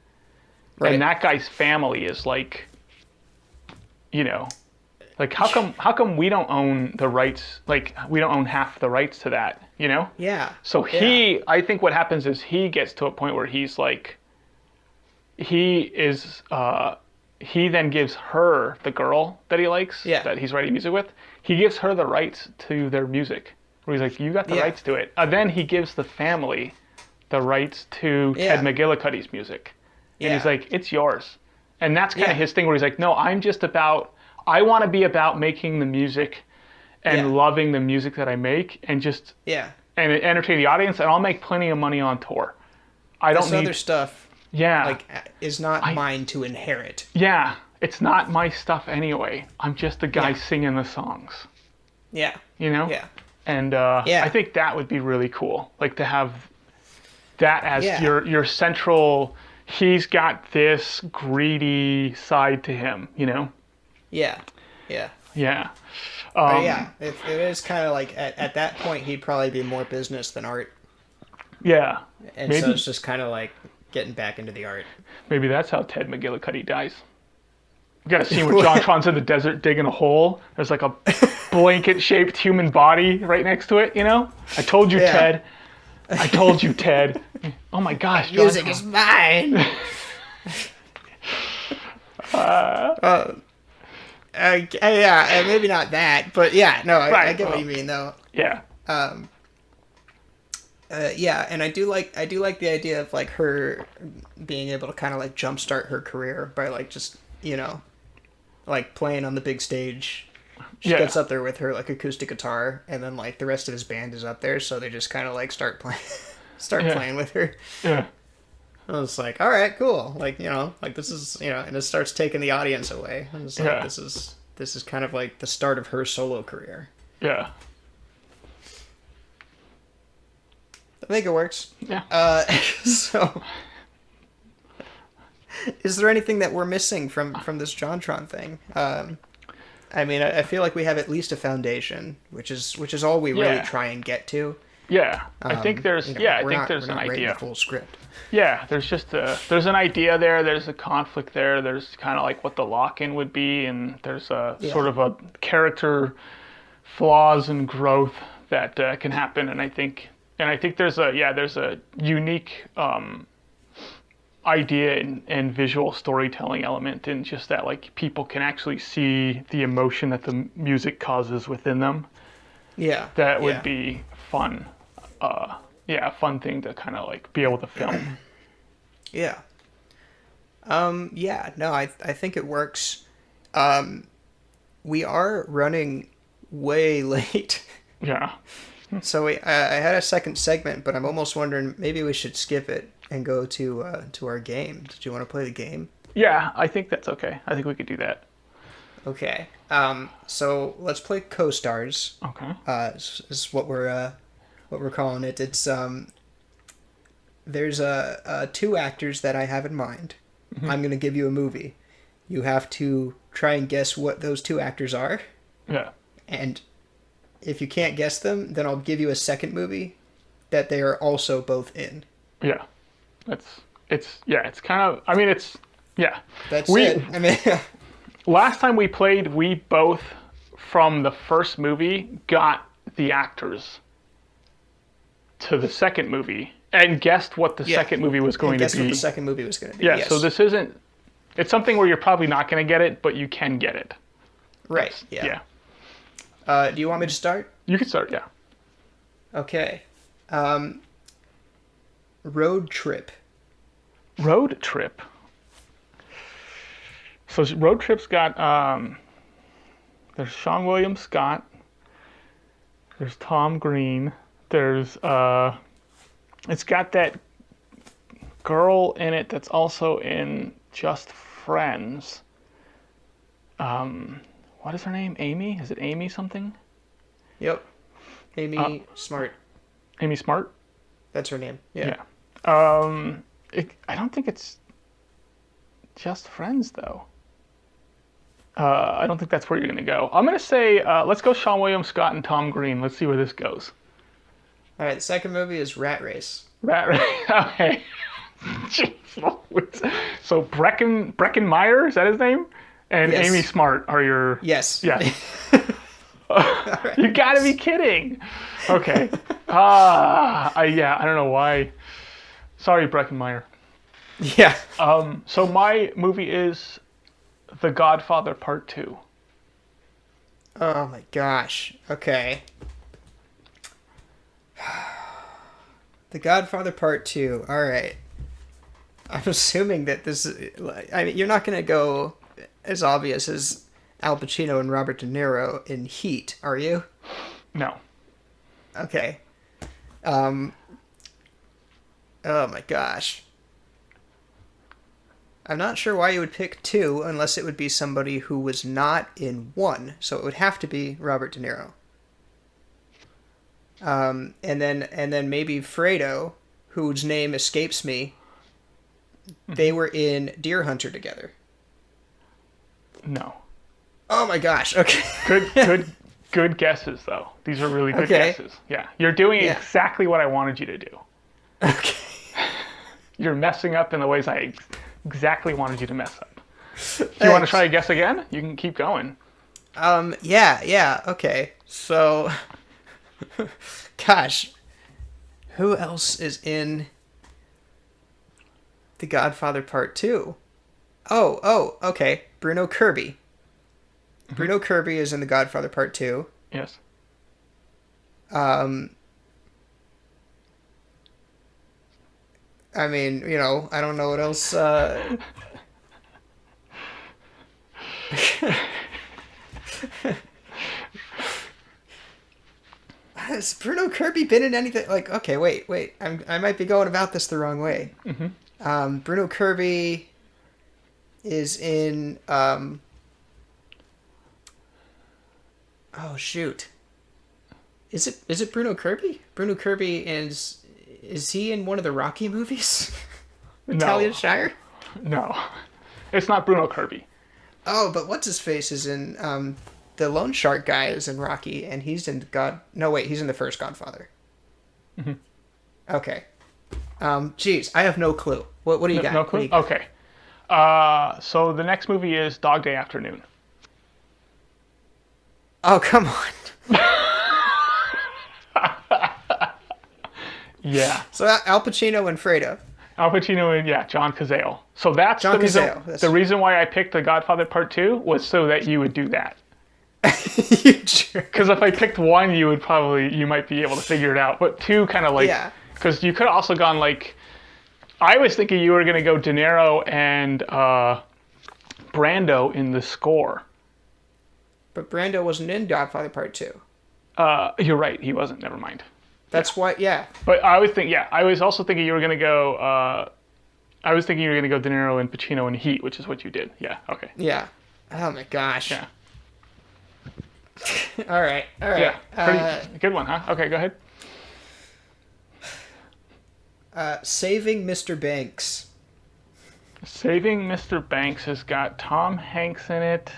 Right. And that guy's family is like, like how come we don't own the rights? Like, we don't own half the rights to that, Yeah. So I think what happens is he gets to a point where he's like, he then gives her, the girl that he likes, that he's writing music with, he gives her the rights to their music. Where he's like, you got the rights to it. Then he gives the family the rights to Ted McGillicuddy's music. And he's like, it's yours. And that's kind of his thing where he's like, no, I want to be about making the music and loving the music that I make and just and entertain the audience, and I'll make plenty of money on tour. I don't need other stuff. Like, is not mine to inherit. Yeah, it's not my stuff anyway. I'm just the guy singing the songs. Yeah. Yeah. And I think that would be really cool. Like, to have that as your central, he's got this greedy side to him, Yeah. Yeah. It is kind of like, at that point, he'd probably be more business than art. Yeah. And so it's just kind of like getting back into the art. Maybe that's how Ted McGillicuddy dies. You got a scene where JonTron's in the desert digging a hole. There's like a blanket-shaped human body right next to it, I told you, Ted. I told you, Ted. Oh my gosh, Music is mine. Yeah, maybe not that, but yeah, no, I get what you mean though. Yeah. Yeah, and I do like the idea of like her being able to kind of like jumpstart her career by like just like playing on the big stage. She gets up there with her like acoustic guitar, and then like the rest of his band is up there, so they just kind of like start playing with her. Yeah. I was like, all right, cool. Like like this is and it starts taking the audience away. I was like, this is kind of like the start of her solo career. Yeah. I think it works. Yeah. So, is there anything that we're missing from this JonTron thing? I mean, I feel like we have at least a foundation, which is all we really try and get to. Yeah, I think there's an idea. The full script. Yeah, there's just there's an idea there. There's a conflict there. There's kind of like what the lock-in would be, and there's a sort of a character flaws and growth that can happen. And I think there's a unique idea and visual storytelling element in just that, like, people can actually see the emotion that the music causes within them. Yeah. That would be fun. A fun thing to kind of like be able to film. Yeah. No, I think it works. We are running way late. Yeah. So I had a second segment, but I'm almost wondering maybe we should skip it and go to our game. Did you want to play the game? Yeah, I think that's okay. I think we could do that. Okay. So let's play Co-Stars. Okay. This is what we're calling it. It's there's two actors that I have in mind. Mm-hmm. I'm gonna give you a movie. You have to try and guess what those two actors are. Yeah. And if you can't guess them, then I'll give you a second movie that they are also both in. Yeah. It's kind of, I mean, That's it. I mean, last time we played, we both, from the first movie, got the actors to the second movie and guessed what the second movie was going to be. Guessed what the second movie was going to be. Yeah, yes. So this isn't, it's something where you're probably not going to get it, but you can get it. Right, yeah. Do you want me to start? You can start, yeah. Okay. Road Trip. Road Trip. So Road Trip's got, there's Sean William Scott, there's Tom Green, there's, it's got that girl in it that's also in Just Friends. What is her name? Amy? Is it Amy something? Yep. Amy Smart. Amy Smart? That's her name. Yeah. I don't think it's Just Friends, though. I don't think that's where you're going to go. I'm going to say, let's go Sean William Scott and Tom Green. Let's see where this goes. All right, the second movie is Rat Race. Rat Race. Okay. So Breckin Meyer, is that his name? And yes. Amy Smart are your... Yes. Yeah. Right. You gotta be kidding. Okay. I don't know why. Sorry, Breckin Meyer. Yeah. So my movie is The Godfather Part 2. Oh my gosh. Okay. The Godfather Part 2. All right. I'm assuming that this is... I mean, you're not going to go as obvious as Al Pacino and Robert De Niro in Heat, are you? No. Okay. Oh my gosh. I'm not sure why you would pick 2 unless it would be somebody who was not in 1. So it would have to be Robert De Niro. And then maybe Fredo, whose name escapes me. They were in Deer Hunter together. No. Oh my gosh. Okay. Good guesses though. These are really good guesses. Yeah. You're doing exactly what I wanted you to do. Okay. You're messing up in the ways I exactly wanted you to mess up. Do you want to try a guess again? You can keep going. Yeah, okay. So, gosh, Who else is in The Godfather Part 2? Okay. Bruno Kirby. Mm-hmm. Bruno Kirby is in The Godfather Part 2. Yes. I mean, I don't know what else. Has Bruno Kirby been in anything? Like, okay, wait. I might be going about this the wrong way. Mm-hmm. Bruno Kirby is in. Oh shoot. Is it Bruno Kirby? Bruno Kirby is he in one of the Rocky movies? Natalia Shire? No, it's not Bruno Kirby. Oh, but what's his face is in the Lone Shark guy is in Rocky, and he's in he's in the first Godfather. Mm-hmm. Okay. Geez, I have no clue. What do you got? No clue. Okay. So the next movie is Dog Day Afternoon. Oh, come on. Yeah. So Al Pacino and Fredo. Al Pacino and John Cazale. So that's John the reason. Cazale. The reason why I picked The Godfather Part 2 was so that you would do that. Because if I picked one, you might be able to figure it out. But two, kind of like, because you could have also gone like, I was thinking you were gonna go De Niro and Brando in The Score. But Brando wasn't in Godfather Part 2. You're right. He wasn't. Never mind. That's why. Yeah. But I was also thinking you were gonna go. I was thinking you were gonna go De Niro and Pacino in Heat, which is what you did. Yeah. Okay. Yeah. Oh my gosh. Yeah. All right. Yeah. Pretty good one, huh? Okay. Go ahead. Saving Mr. Banks. Saving Mr. Banks has got Tom Hanks in it.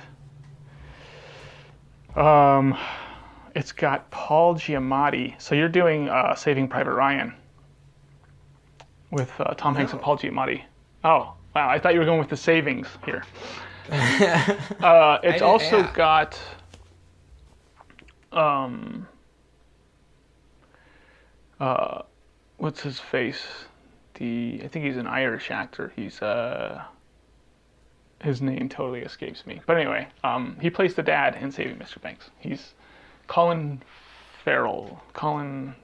It's got Paul Giamatti. So you're doing Saving Private Ryan with Tom Hanks and Paul Giamatti. Oh, wow. I thought you were going with the savings here. It's also got... what's his face? I think he's an Irish actor. He's his name totally escapes me. But anyway, he plays the dad in Saving Mr. Banks. He's Colin Farrell. I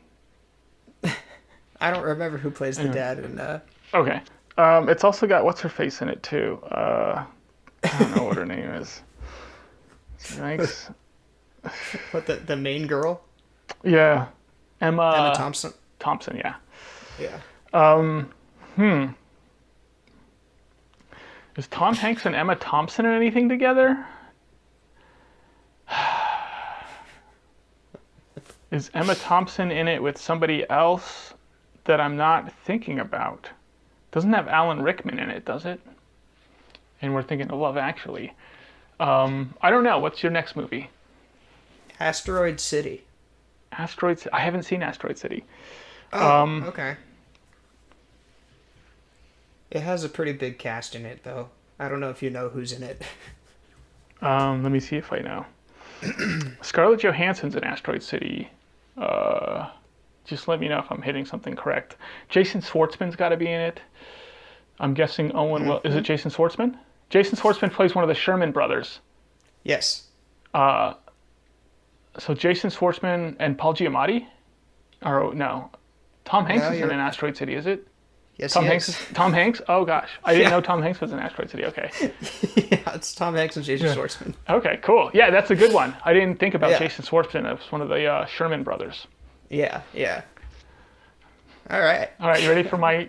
don't remember who plays the dad in. Okay. It's also got what's her face in it too. I don't know what her name is. Thanks. What the main girl? Yeah, Emma Thompson. Thompson, yeah. Yeah. Is Tom Hanks and Emma Thompson in anything together? Is Emma Thompson in it with somebody else that I'm not thinking about? Doesn't have Alan Rickman in it, does it? And we're thinking of Love Actually. I don't know. What's your next movie? Asteroid City. I haven't seen Asteroid City. Oh, okay. It has a pretty big cast in it, though. I don't know if you know who's in it. Let me see if I know. Scarlett Johansson's in Asteroid City. Just let me know if I'm hitting something correct. Jason Schwartzman's got to be in it. I'm guessing Owen will. Is it Jason Schwartzman? Jason Schwartzman plays one of the Sherman brothers. Yes. So Jason Schwartzman and Paul Giamatti? Or no. Tom Hanks is in an Asteroid City, is it? Yes, Tom Hanks. Tom Hanks? Oh gosh, I didn't know Tom Hanks was in Asteroid City. Okay. Yeah, it's Tom Hanks and Jason Schwartzman. Okay, cool. Yeah, that's a good one. I didn't think about Jason Schwartzman as one of the Sherman brothers. Yeah. All right. You ready for my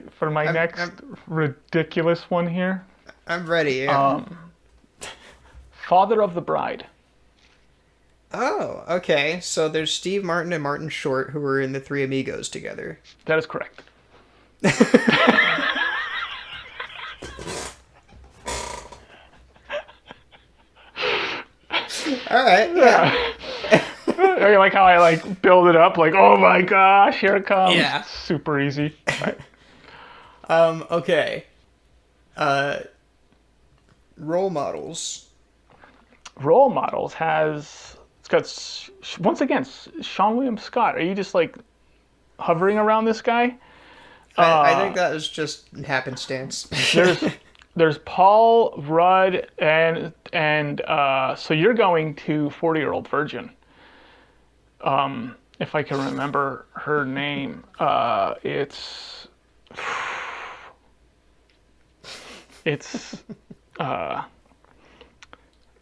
next ridiculous one here? I'm ready. Yeah. Father of the Bride. Oh, okay. So there's Steve Martin and Martin Short who were in The Three Amigos together. That is correct. All right. Yeah. I like how I build it up oh my gosh, here it comes. Yeah. Super easy. Right. Okay. Role Models. Role Models has... It's got, once again, Sean William Scott. Are you just hovering around this guy. I think that was just happenstance. There's Paul Rudd and so you're going to 40-Year-Old Virgin. If I can remember her name, it's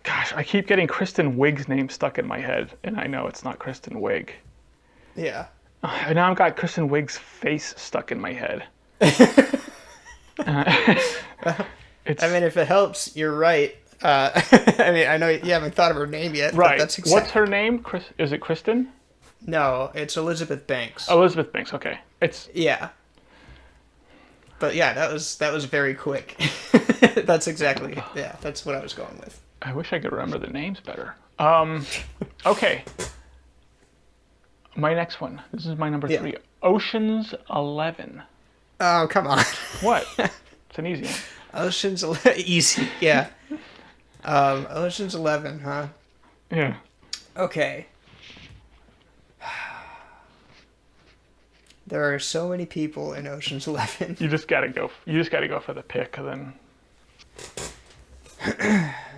gosh, I keep getting Kristen Wiig's name stuck in my head, and I know it's not Kristen Wiig. Yeah. And now I've got Kristen Wiig's face stuck in my head. I mean, if it helps, you're right. I mean, I know you haven't thought of her name yet. Right. But that's exactly... What's her name? Is it Kristen? No, it's Elizabeth Banks. Elizabeth Banks. Okay. Yeah. But yeah, that was very quick. That's exactly. Yeah, that's what I was going with. I wish I could remember the names better. Okay. My next one. This is my number 3. Ocean's 11. Oh, come on. What? It's an easy one. Ocean's 11. Easy. Yeah. Ocean's 11, huh? Yeah. Okay. There are so many people in Ocean's 11. You just gotta go for the pick, then.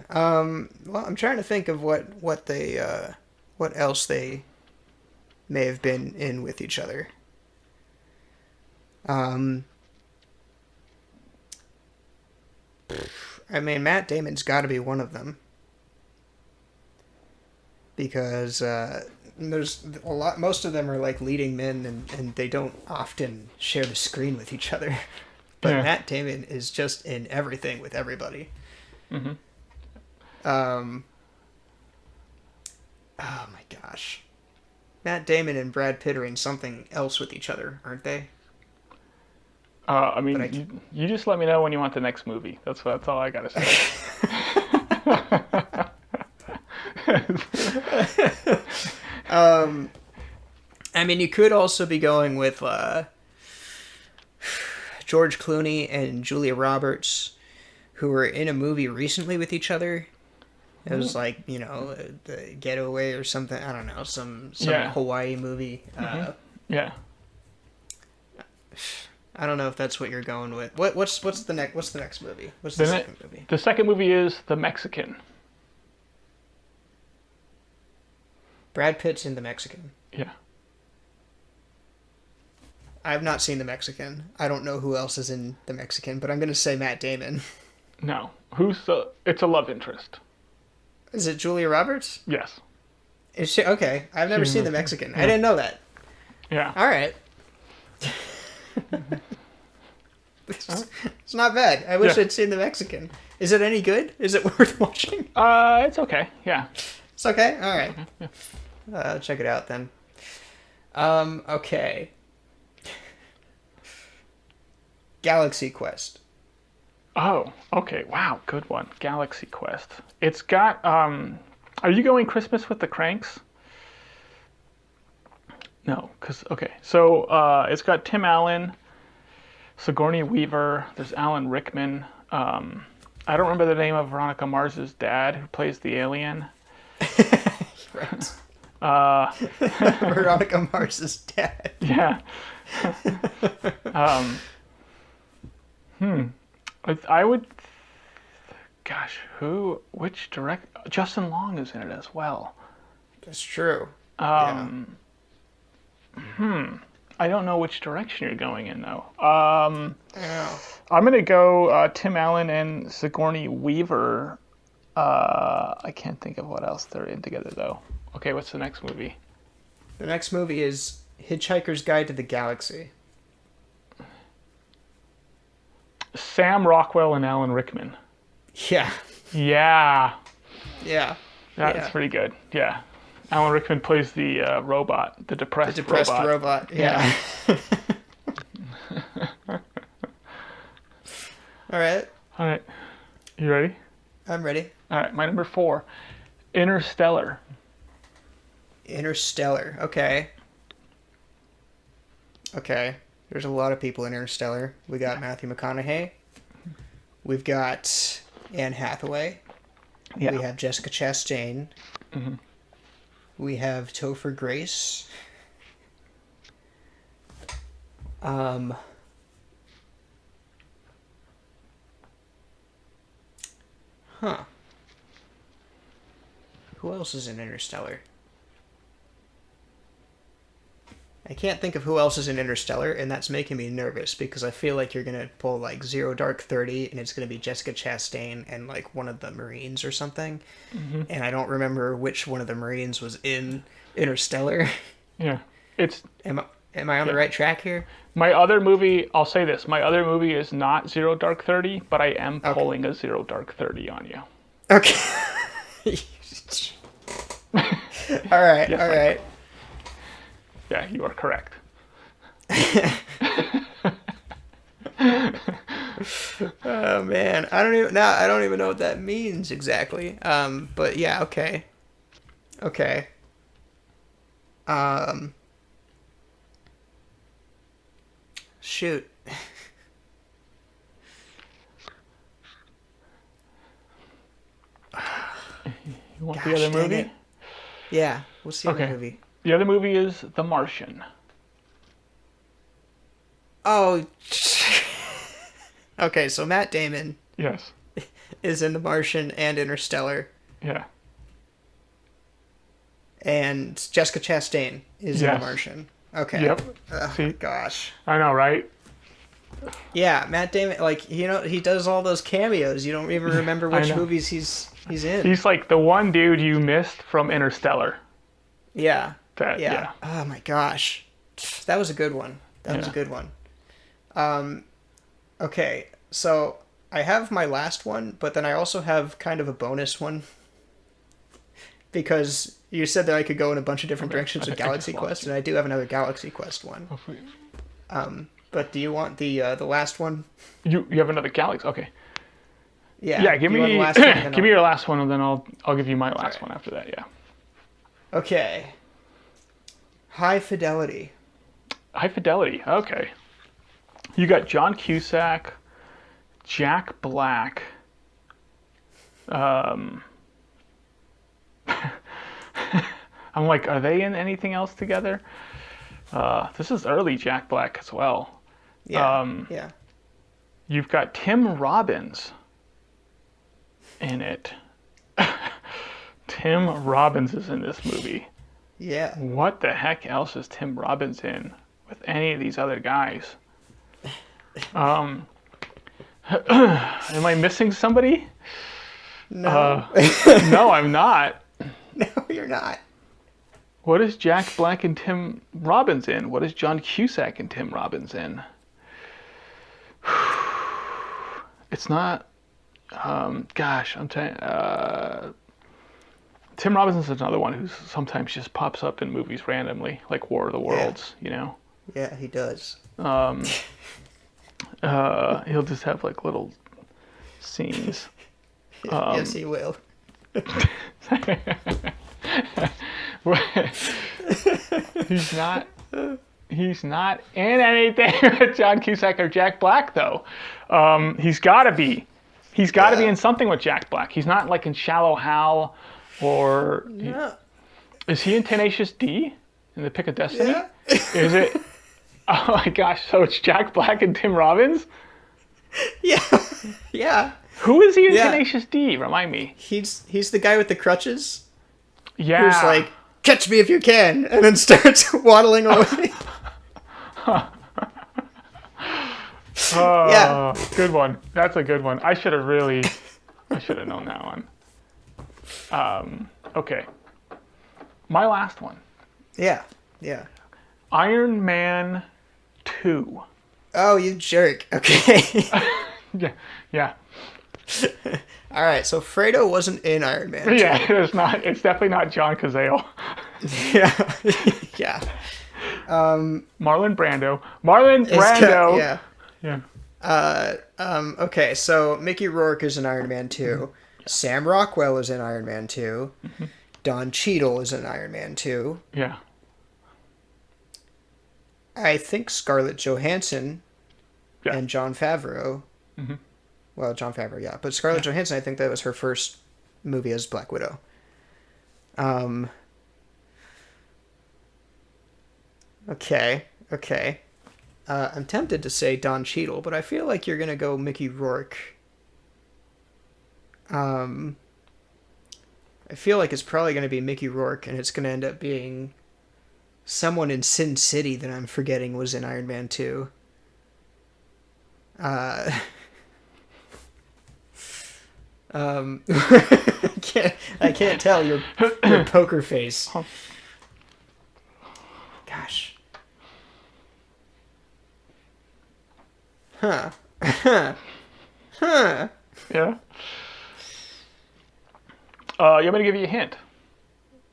Well, I'm trying to think of what else they may have been in with each other. I mean, Matt Damon's got to be one of them, because there's a lot. Most of them are like leading men, and they don't often share the screen with each other. But Matt Damon is just in everything with everybody. Mm-hmm. Oh my gosh, Matt Damon and Brad Pitt are in something else with each other, aren't they? I mean, you just let me know when you want the next movie. That's all I gotta say. I mean, you could also be going with George Clooney and Julia Roberts, who were in a movie recently with each other. It was like, The Getaway or something. I don't know, some Hawaii movie. Yeah. I don't know if that's what you're going with. What's the next movie? What's the second movie? The second movie is The Mexican. Brad Pitt's in The Mexican. Yeah. I've not seen The Mexican. I don't know who else is in The Mexican, but I'm going to say Matt Damon. No. It's a love interest. Is it Julia Roberts? Yes. Is she? Okay. I've never seen The Mexican. Yeah. I didn't know that. Yeah. All right. It's not bad. I wish I'd seen The Mexican. Is it any good? Is it worth watching? It's okay. Yeah. It's okay? All right. Okay. Yeah. I'll check it out then. Okay. Galaxy Quest. Oh, okay. Wow, good one. Galaxy Quest. It's got, are you going Christmas with the Cranks? No, so it's got Tim Allen, Sigourney Weaver, there's Alan Rickman. I don't remember the name of Veronica Mars's dad, who plays the alien. Right. Veronica Mars's dad. Yeah. I would. Gosh, which Justin Long is in it as well. That's true. I don't know which direction you're going in though. Yeah. I'm gonna go Tim Allen and Sigourney Weaver. I can't think of what else they're in together though. Okay, what's the next movie? The next movie is Hitchhiker's Guide to the Galaxy. Sam Rockwell and Alan Rickman. Yeah. Yeah. Yeah. That's pretty good. Yeah. Alan Rickman plays the robot, the depressed robot. Yeah. All right. You ready? I'm ready. All right. My number 4, Interstellar. Interstellar. Okay. There's a lot of people in Interstellar. We got Matthew McConaughey. We've got Anne Hathaway. Yeah. We have Jessica Chastain. Mm-hmm. We have Topher Grace. Um, huh. Who else is in Interstellar? I can't think of who else is in Interstellar, and that's making me nervous because I feel like you're gonna pull like Zero Dark 30, and it's gonna be Jessica Chastain and like one of the Marines or something. Mm-hmm. And I don't remember which one of the Marines was in Interstellar. Yeah, it's. Am I on the right track here? My other movie, I'll say this: my other movie is not Zero Dark 30, but I am pulling a Zero Dark 30 on you. Okay. All right. Yes, all right. Yeah, you are correct. Oh man, I don't even know what that means exactly. But yeah, okay. Okay. Shoot. You want Gosh, the other dang movie? it. Yeah, what's the other movie? The other movie is The Martian. Oh. Okay, so Matt Damon Yes. is in The Martian and Interstellar, Yeah. and Jessica Chastain is in The Martian. Okay. Yep. Oh See? my gosh. I know, right? Yeah, Matt Damon, like, he does all those cameos. You don't even remember which know. movies he's in. He's like the one dude you missed from Interstellar. Yeah. Yeah. Oh my gosh. That was a good one. That was a good one. Okay, so I have my last one, but then I also have kind of a bonus one. Because you said that I could go in a bunch of different directions with Galaxy Quest, and I do have another Galaxy Quest one. But do you want the last one? You have another Galaxy? Okay. Yeah. Give me the last one, give me your last one, and then I'll give you my last one after that. Yeah. Okay. High Fidelity. High Fidelity. Okay. You got John Cusack, Jack Black. I'm like, are they in anything else together? This is early Jack Black as well. Yeah. Yeah. You've got Tim Robbins in it. Tim Robbins is in this movie. Yeah. What the heck else is Tim Robbins in with any of these other guys? Am I missing somebody? No. No, I'm not. No, you're not. What is Jack Black and Tim Robbins in? What is John Cusack and Tim Robbins in? It's not. Gosh, I'm telling. Tim Robbins is another one who sometimes just pops up in movies randomly, like War of the Worlds. You know. Yeah, he does. He'll just have like little scenes. Yes, he will. He's not in anything with John Cusack or Jack Black though. He's got to be. He's got to be in something with Jack Black. He's not like in Shallow Hal or. Yeah. Is he in Tenacious D in The Pick of Destiny? Yeah. Is it? Oh my gosh! So it's Jack Black and Tim Robbins. Yeah. Yeah. Who is he in Tenacious D? Remind me. He's the guy with the crutches. Yeah. Who's like, catch me if you can, and then starts waddling away. Yeah. Good one. That's a good one. I should have known that one. Okay. My last one. Yeah. Yeah. Iron Man 2. Oh, you jerk. Okay. Yeah. All right, so Fredo wasn't in Iron Man 2. Yeah, it's not. It's definitely not John Cazale. Yeah. Yeah. Marlon Brando. Marlon Brando. Yeah. Okay, so Mickey Rourke is in Iron Man 2. Mm-hmm. Sam Rockwell is in Iron Man 2. Mm-hmm. Don Cheadle is in Iron Man 2. Yeah. I think Scarlett Johansson and Jon Favreau. Mm-hmm. Well, Jon Favreau, yeah. But Scarlett Johansson, I think that was her first movie as Black Widow. Okay. I'm tempted to say Don Cheadle, but I feel like you're gonna go Mickey Rourke. I feel like it's probably gonna be Mickey Rourke, and it's gonna end up being someone in Sin City that I'm forgetting was in Iron Man 2. I can't tell your poker face. Gosh. Huh. Huh. Yeah. You want me to give you a hint?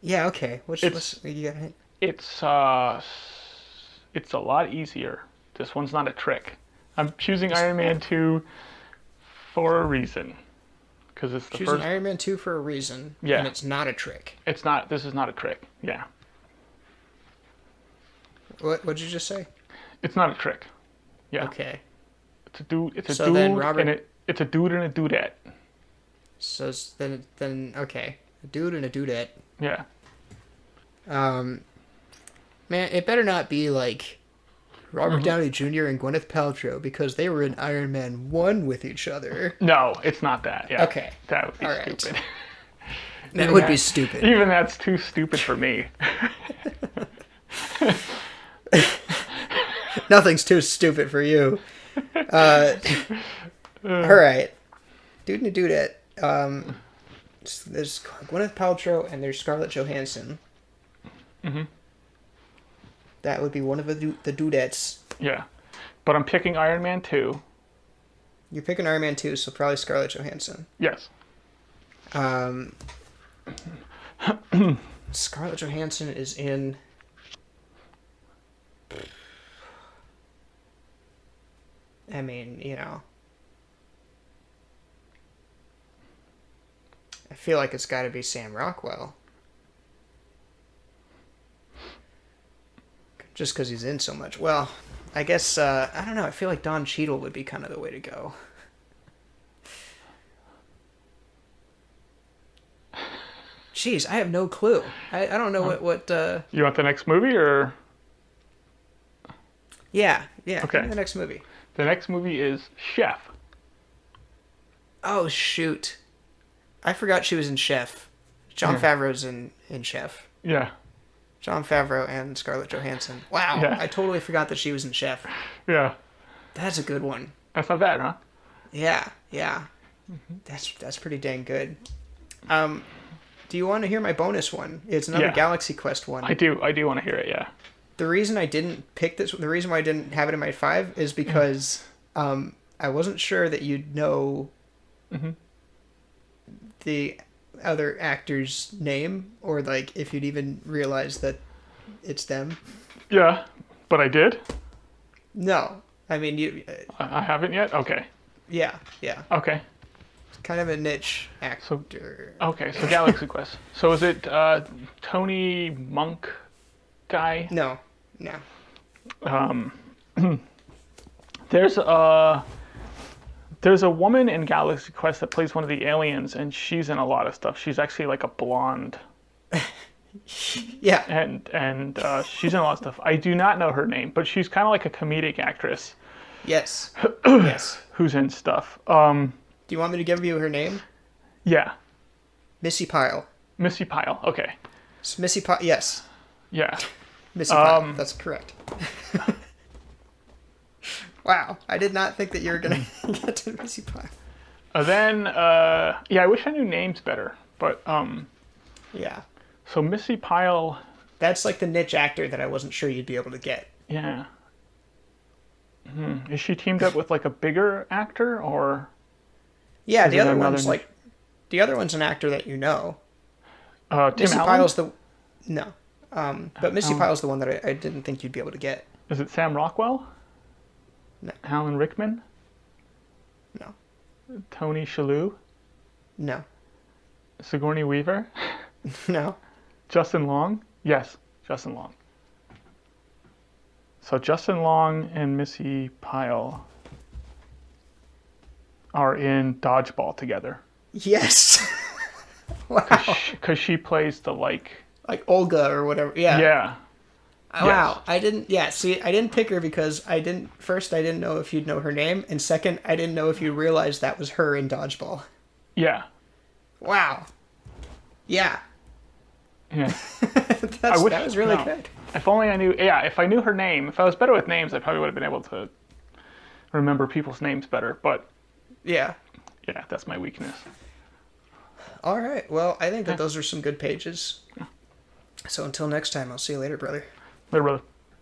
Yeah, okay. What's you got a hint? It's a lot easier. This one's not a trick. I'm choosing Iron Man 2 for a reason. Because it's the choosing first... Iron Man 2 for a reason. Yeah. And it's not a trick. It's not. This is not a trick. Yeah. What'd you just say? It's not a trick. Yeah. Okay. It's a dude. It's a so dude. Then Robert... It's a dude and a dudette. So then okay, a dude and a dudette. Yeah. Man, it better not be like Robert Downey Jr. and Gwyneth Paltrow, because they were in Iron Man 1 with each other. No, it's not that. Yeah. Okay. That would be all right. stupid. That would be stupid. Even that's too stupid for me. Nothing's too stupid for you. All right. Dude and a dudette. There's Gwyneth Paltrow and there's Scarlett Johansson. Mm-hmm. That would be one of the dudettes. Yeah. But I'm picking Iron Man 2. You're picking Iron Man 2, so probably Scarlett Johansson. Yes. Scarlett Johansson is in... I mean, you know... I feel like it's got to be Sam Rockwell. Just because he's in so much. Well, I guess, I don't know, I feel like Don Cheadle would be kind of the way to go. Jeez, I have no clue. I don't know what You want the next movie, or... Yeah, okay. The next movie. The next movie is Chef. Oh, shoot. I forgot she was in Chef. Jon Favreau's in Chef. Yeah. Jon Favreau and Scarlett Johansson. Wow, Yeah. I totally forgot that she was in Chef. Yeah. That's a good one. That's not bad, huh? Yeah. Mm-hmm. That's pretty dang good. Do you want to hear my bonus one? It's another Galaxy Quest one. I do want to hear it, yeah. The reason I didn't pick this, the reason why I didn't have it in my 5 is because I wasn't sure that you'd know the other actor's name, or like if you'd even realize that it's them. Yeah, but I did? No. I mean, you... I haven't yet? Okay. Yeah. Okay. It's kind of a niche actor. So Galaxy Quest. So is it Tony Monk guy? No. There's a woman in Galaxy Quest that plays one of the aliens, and she's in a lot of stuff. She's actually like a blonde. Yeah. And she's in a lot of stuff. I do not know her name, but she's kind of like a comedic actress. Yes. Yes. Who's in stuff. Do you want me to give you her name? Yeah. Missy Pyle. Missy Pyle. Okay. It's Missy Pyle. Yes. Yeah. Missy Pyle. That's correct. Wow. I did not think that you were going to get to Missy Pyle. Then, I wish I knew names better, but, yeah. So Missy Pyle... That's like the niche actor that I wasn't sure you'd be able to get. Yeah. Is she teamed up with like a bigger actor, or? Yeah, the other one's like... The other one's an actor that you know. Tim Missy Allen? Pyle's the... No. But Missy Pyle's the one that I didn't think you'd be able to get. Is it Sam Rockwell? No. Alan Rickman? No. Tony Shalhoub? No. Sigourney Weaver? No. Justin Long? Yes, Justin Long. So Justin Long and Missy Pyle are in Dodgeball together. Yes. Wow. Because she plays the like Olga or whatever. Yeah. Yeah. Wow, I didn't. Yeah, see, I didn't pick her because I didn't. First, I didn't know if you'd know her name, and second, I didn't know if you realized that was her in Dodgeball. Yeah. Wow. Yeah. Yeah. That was really good. If only I knew. Yeah, if I knew her name, if I was better with names, I probably would have been able to remember people's names better. But yeah, that's my weakness. All right. Well, I think that those are some good pages. So until next time, I'll see you later, brother. Later, brother.